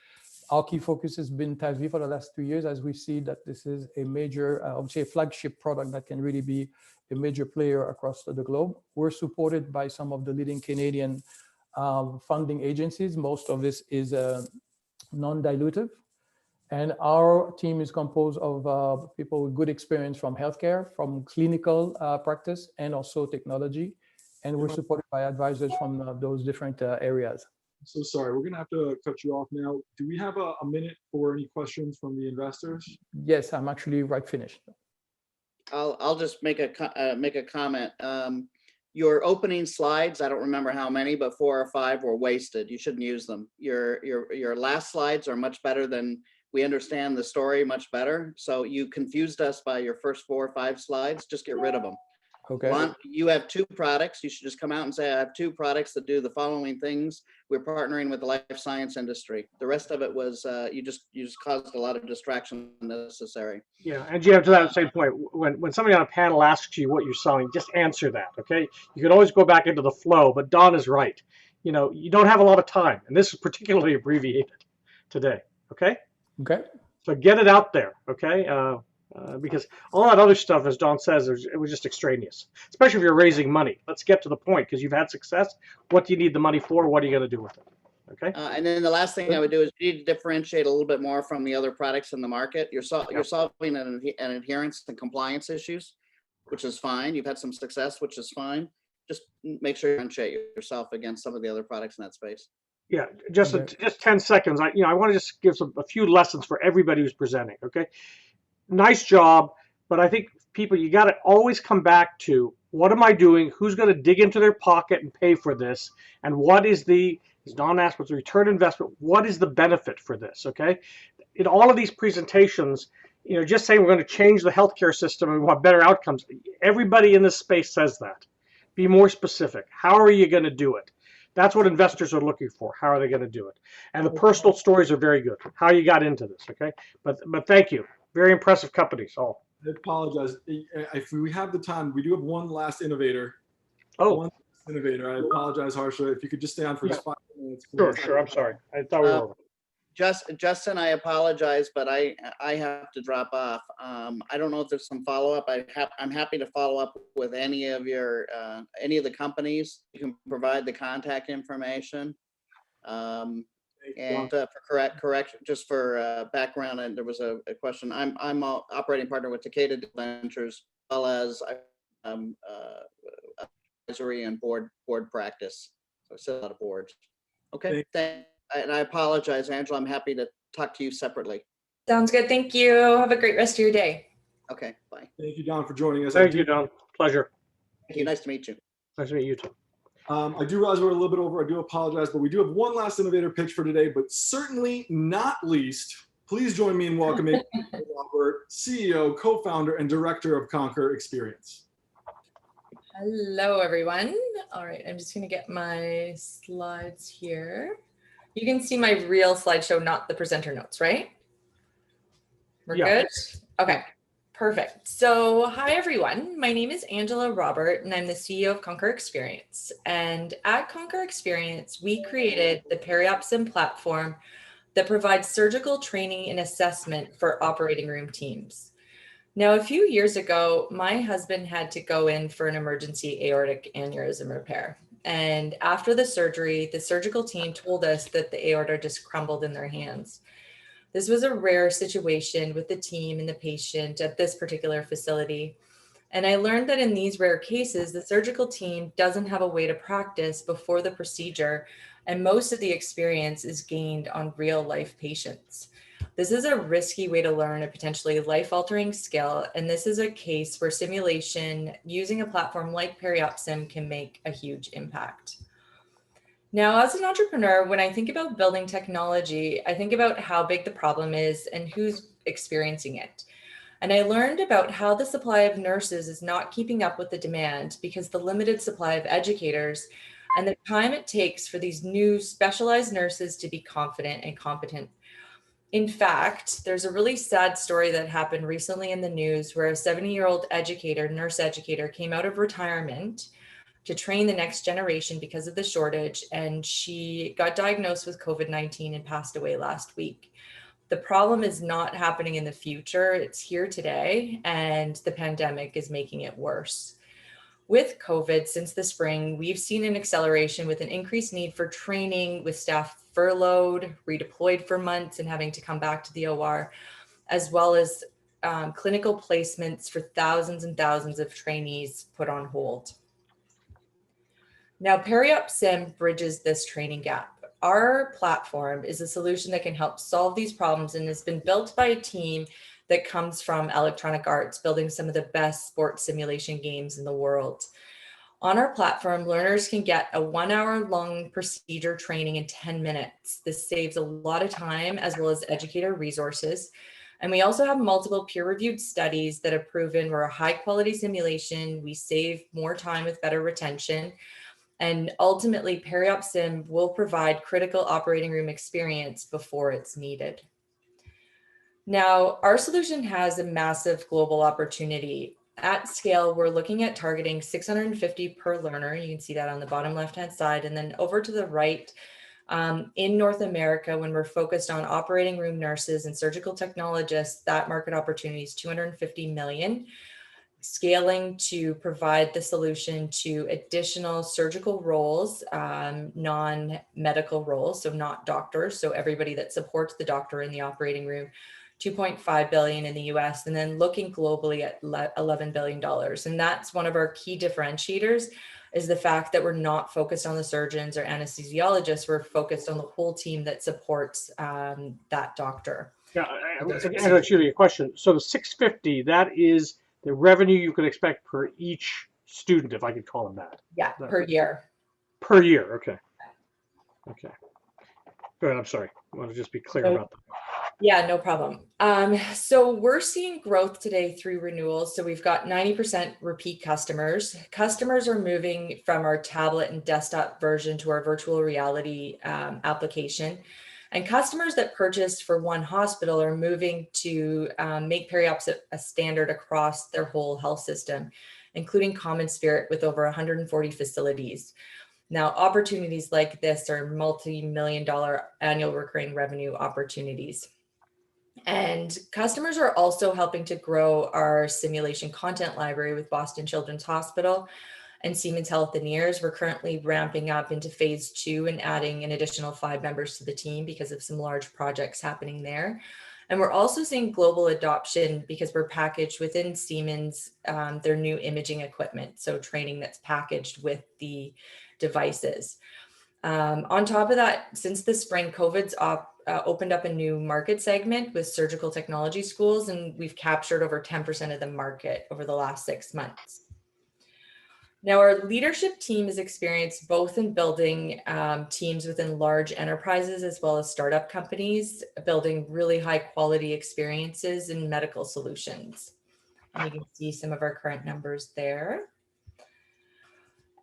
Our key focus has been TAVI for the last 2 years, as we see that this is a major, I would say, flagship product that can really be a major player across the globe. We're supported by some of the leading Canadian funding agencies. Most of this is non-dilutive. And our team is composed of people with good experience from healthcare, from clinical practice, and also technology. And we're supported by advisors from those different areas. So sorry, we're going to have to cut you off now. Do we have a minute for any questions from the investors? Yes, I'm actually right finished. I'll just make a comment. Your opening slides, I don't remember how many, but 4 or 5 were wasted. You shouldn't use them. Your last slides are much better than. We understand the story much better. So you confused us by your first 4 or 5 slides. Just get rid of them. Okay. You have 2 products. You should just come out and say, I have 2 products that do the following things. We're partnering with the life science industry. The rest of it was you just caused a lot of distraction unnecessary. Yeah, and to that same point, when somebody on a panel asks you what you're selling, just answer that, okay? You can always go back into the flow, but Don is right. You know, you don't have a lot of time, and this is particularly abbreviated today, okay? Okay. So get it out there, okay? Because all that other stuff, as Don says, it was just extraneous, especially if you're raising money. Let's get to the point, because you've had success. What do you need the money for? What are you going to do with it? Okay. And then the last thing I would do is you need to differentiate a little bit more from the other products in the market. You're solving an adherence and compliance issues, which is fine. You've had some success, which is fine. just make sure you differentiate yourself against some of the other products in that space. Yeah, just 10 seconds. I want to just give a few lessons for everybody who's presenting. Okay, nice job, but I think people, you got to always come back to, what am I doing? Who's going to dig into their pocket and pay for this? And what is the, as Don asked, what's the return investment? What is the benefit for this? Okay, in all of these presentations, just saying we're going to change the healthcare system and we want better outcomes. Everybody in this space says that. Be more specific. How are you going to do it? That's what investors are looking for. How are they going to do it? And the personal stories are very good. How you got into this, okay? But thank you. Very impressive companies, all. I apologize. If we have the time, we do have one last innovator. Oh. One last innovator. I apologize, Harsha. If you could just stay on for just 5 minutes. Please. Sure. I'm sorry. I thought we were over. Justin, I apologize, but I have to drop off. I don't know if there's some follow-up. I'm happy to follow up with any of any of the companies. You can provide the contact information. And for correction, just for background, and there was a question. I'm an operating partner with Takeda Ventures, as well as advisory and board practice. So I sit on a lot of boards. Okay, and I apologize, Angela. I'm happy to talk to you separately. Sounds good. Thank you. Have a great rest of your day. Okay, bye. Thank you, Don, for joining us. Thank you, Don. Pleasure. Thank you. Nice to meet you. Nice to meet you too. I do realize we're a little bit over. I do apologize, but we do have one last innovator pitch for today, but certainly not least, please join me in welcoming Robert, CEO, co-founder, and director of Conquer Experience. Hello, everyone. All right, I'm just going to get my slides here. You can see my real slideshow, not the presenter notes, right? We're good? Okay, perfect. So hi, everyone. My name is Angela Robert, and I'm the CEO of Conquer Experience. And at Conquer Experience, we created the PeriOpSim platform that provides surgical training and assessment for operating room teams. Now, a few years ago, my husband had to go in for an emergency aortic aneurysm repair. And after the surgery, the surgical team told us that the aorta just crumbled in their hands. This was a rare situation with the team and the patient at this particular facility. And I learned that in these rare cases, the surgical team doesn't have a way to practice before the procedure, and most of the experience is gained on real life patients. This is a risky way to learn a potentially life-altering skill, and this is a case where simulation using a platform like PeriOpSim can make a huge impact. Now, as an entrepreneur, when I think about building technology, I think about how big the problem is and who's experiencing it. And I learned about how the supply of nurses is not keeping up with the demand because the limited supply of educators and the time it takes for these new specialized nurses to be confident and competent. In fact, there's a really sad story that happened recently in the news where a 70-year-old nurse educator came out of retirement to train the next generation because of the shortage, and she got diagnosed with COVID-19 and passed away last week. The problem is not happening in the future, it's here today, and the pandemic is making it worse. With COVID since the spring, we've seen an acceleration with an increased need for training, with staff furloughed, redeployed for months and having to come back to the OR, as well as clinical placements for thousands and thousands of trainees put on hold. Now, PeriOpSim bridges this training gap. Our platform is a solution that can help solve these problems and has been built by a team that comes from Electronic Arts, building some of the best sports simulation games in the world. On our platform, learners can get a 1-hour-long procedure training in 10 minutes. This saves a lot of time as well as educator resources. And we also have multiple peer-reviewed studies that have proven we're a high-quality simulation, we save more time with better retention, and ultimately PeriOpSim will provide critical operating room experience before it's needed. Now, our solution has a massive global opportunity. At scale, we're looking at targeting 650 per learner. You can see that on the bottom left-hand side. And then over to the right, in North America, when we're focused on operating room nurses and surgical technologists, that market opportunity is 250 million. Scaling to provide the solution to additional surgical roles, non-medical roles, so not doctors, so everybody that supports the doctor in the operating room, 2.5 billion in the US, and then looking globally at $11 billion. And that's one of our key differentiators, is the fact that we're not focused on the surgeons or anesthesiologists. We're focused on the whole team that supports that doctor. Yeah, Angela, excuse me, a question. So the 650, that is the revenue you can expect per each student, if I could call them that. Yeah, per year. Per year, okay. Okay. Go ahead, I'm sorry. I want to just be clear about that. Yeah, no problem. So we're seeing growth today through renewals. So we've got 90% repeat customers. Customers are moving from our tablet and desktop version to our virtual reality application. And customers that purchased for one hospital are moving to make periops a standard across their whole health system, including Common Spirit with over 140 facilities. Now, opportunities like this are multi-million-dollar annual recurring revenue opportunities. And customers are also helping to grow our simulation content library with Boston Children's Hospital and Siemens Healthineers. We're currently ramping up into phase 2 and adding an additional 5 members to the team because of some large projects happening there. And we're also seeing global adoption because we're packaged within Siemens, their new imaging equipment. So training that's packaged with the devices. On top of that, since the spring, COVID's opened up a new market segment with surgical technology schools, and we've captured over 10% of the market over the last 6 months. Now, our leadership team is experienced both in building teams within large enterprises as well as startup companies, building really high quality experiences in medical solutions. And you can see some of our current numbers there.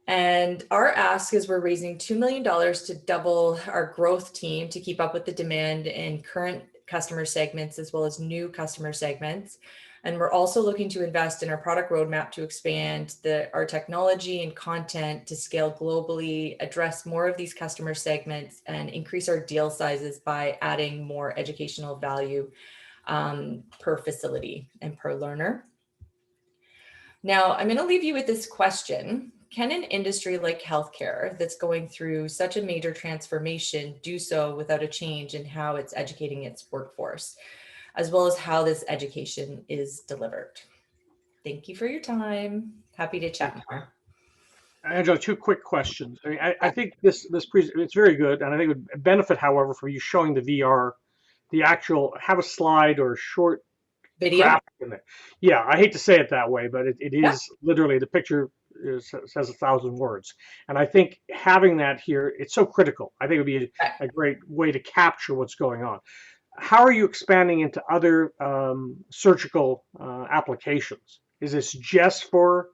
And our ask is we're raising $2 million to double our growth team to keep up with the demand in current customer segments as well as new customer segments. And we're also looking to invest in our product roadmap to expand our technology and content to scale globally, address more of these customer segments, and increase our deal sizes by adding more educational value per facility and per learner. Now, I'm going to leave you with this question. Can an industry like healthcare that's going through such a major transformation do so without a change in how it's educating its workforce, as well as how this education is delivered? Thank you for your time. Happy to chat more. Angela, 2 quick questions. I mean, I think this it's very good, and I think it would benefit, however, from you showing the VR, the actual, have a slide or a short video graphic in there. Yeah, I hate to say it that way, but it is literally, the picture says 1,000 words. And I think having that here, it's so critical. I think it would be a great way to capture what's going on. How are you expanding into other surgical applications? Is this just for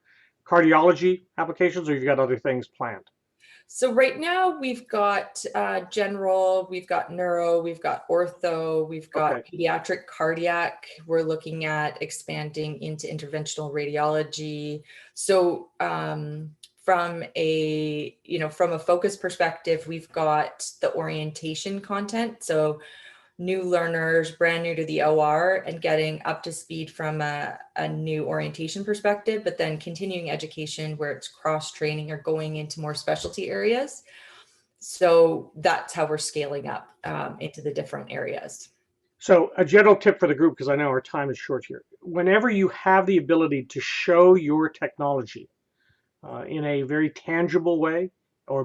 cardiology applications, or you've got other things planned? So right now we've got general, we've got neuro, we've got ortho, we've got pediatric cardiac. We're looking at expanding into interventional radiology. So from a focus perspective, we've got the orientation content. So new learners, brand new to the OR, and getting up to speed from a new orientation perspective, but then continuing education where it's cross-training or going into more specialty areas. So that's how we're scaling up into the different areas. So a general tip for the group, because I know our time is short here. Whenever you have the ability to show your technology in a very tangible way, or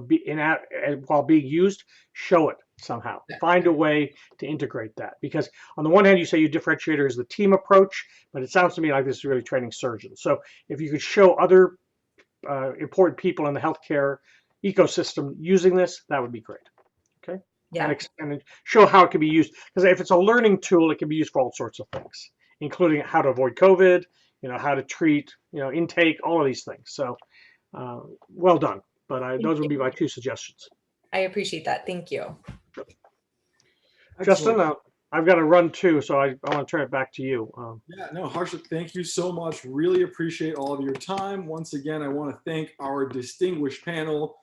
while being used, show it somehow. Find a way to integrate that. Because on the one hand, you say your differentiator is the team approach, but it sounds to me like this is really training surgeons. So if you could show other important people in the healthcare ecosystem using this, that would be great. Okay. Yeah. And show how it can be used. Because if it's a learning tool, it can be used for all sorts of things, including how to avoid COVID, how to treat, intake, all of these things. So well done. But those would be my 2 suggestions. I appreciate that. Thank you. Justin, I've got to run too, so I want to turn it back to you. Yeah, no, Harsha, thank you so much. Really appreciate all of your time. Once again, I want to thank our distinguished panel,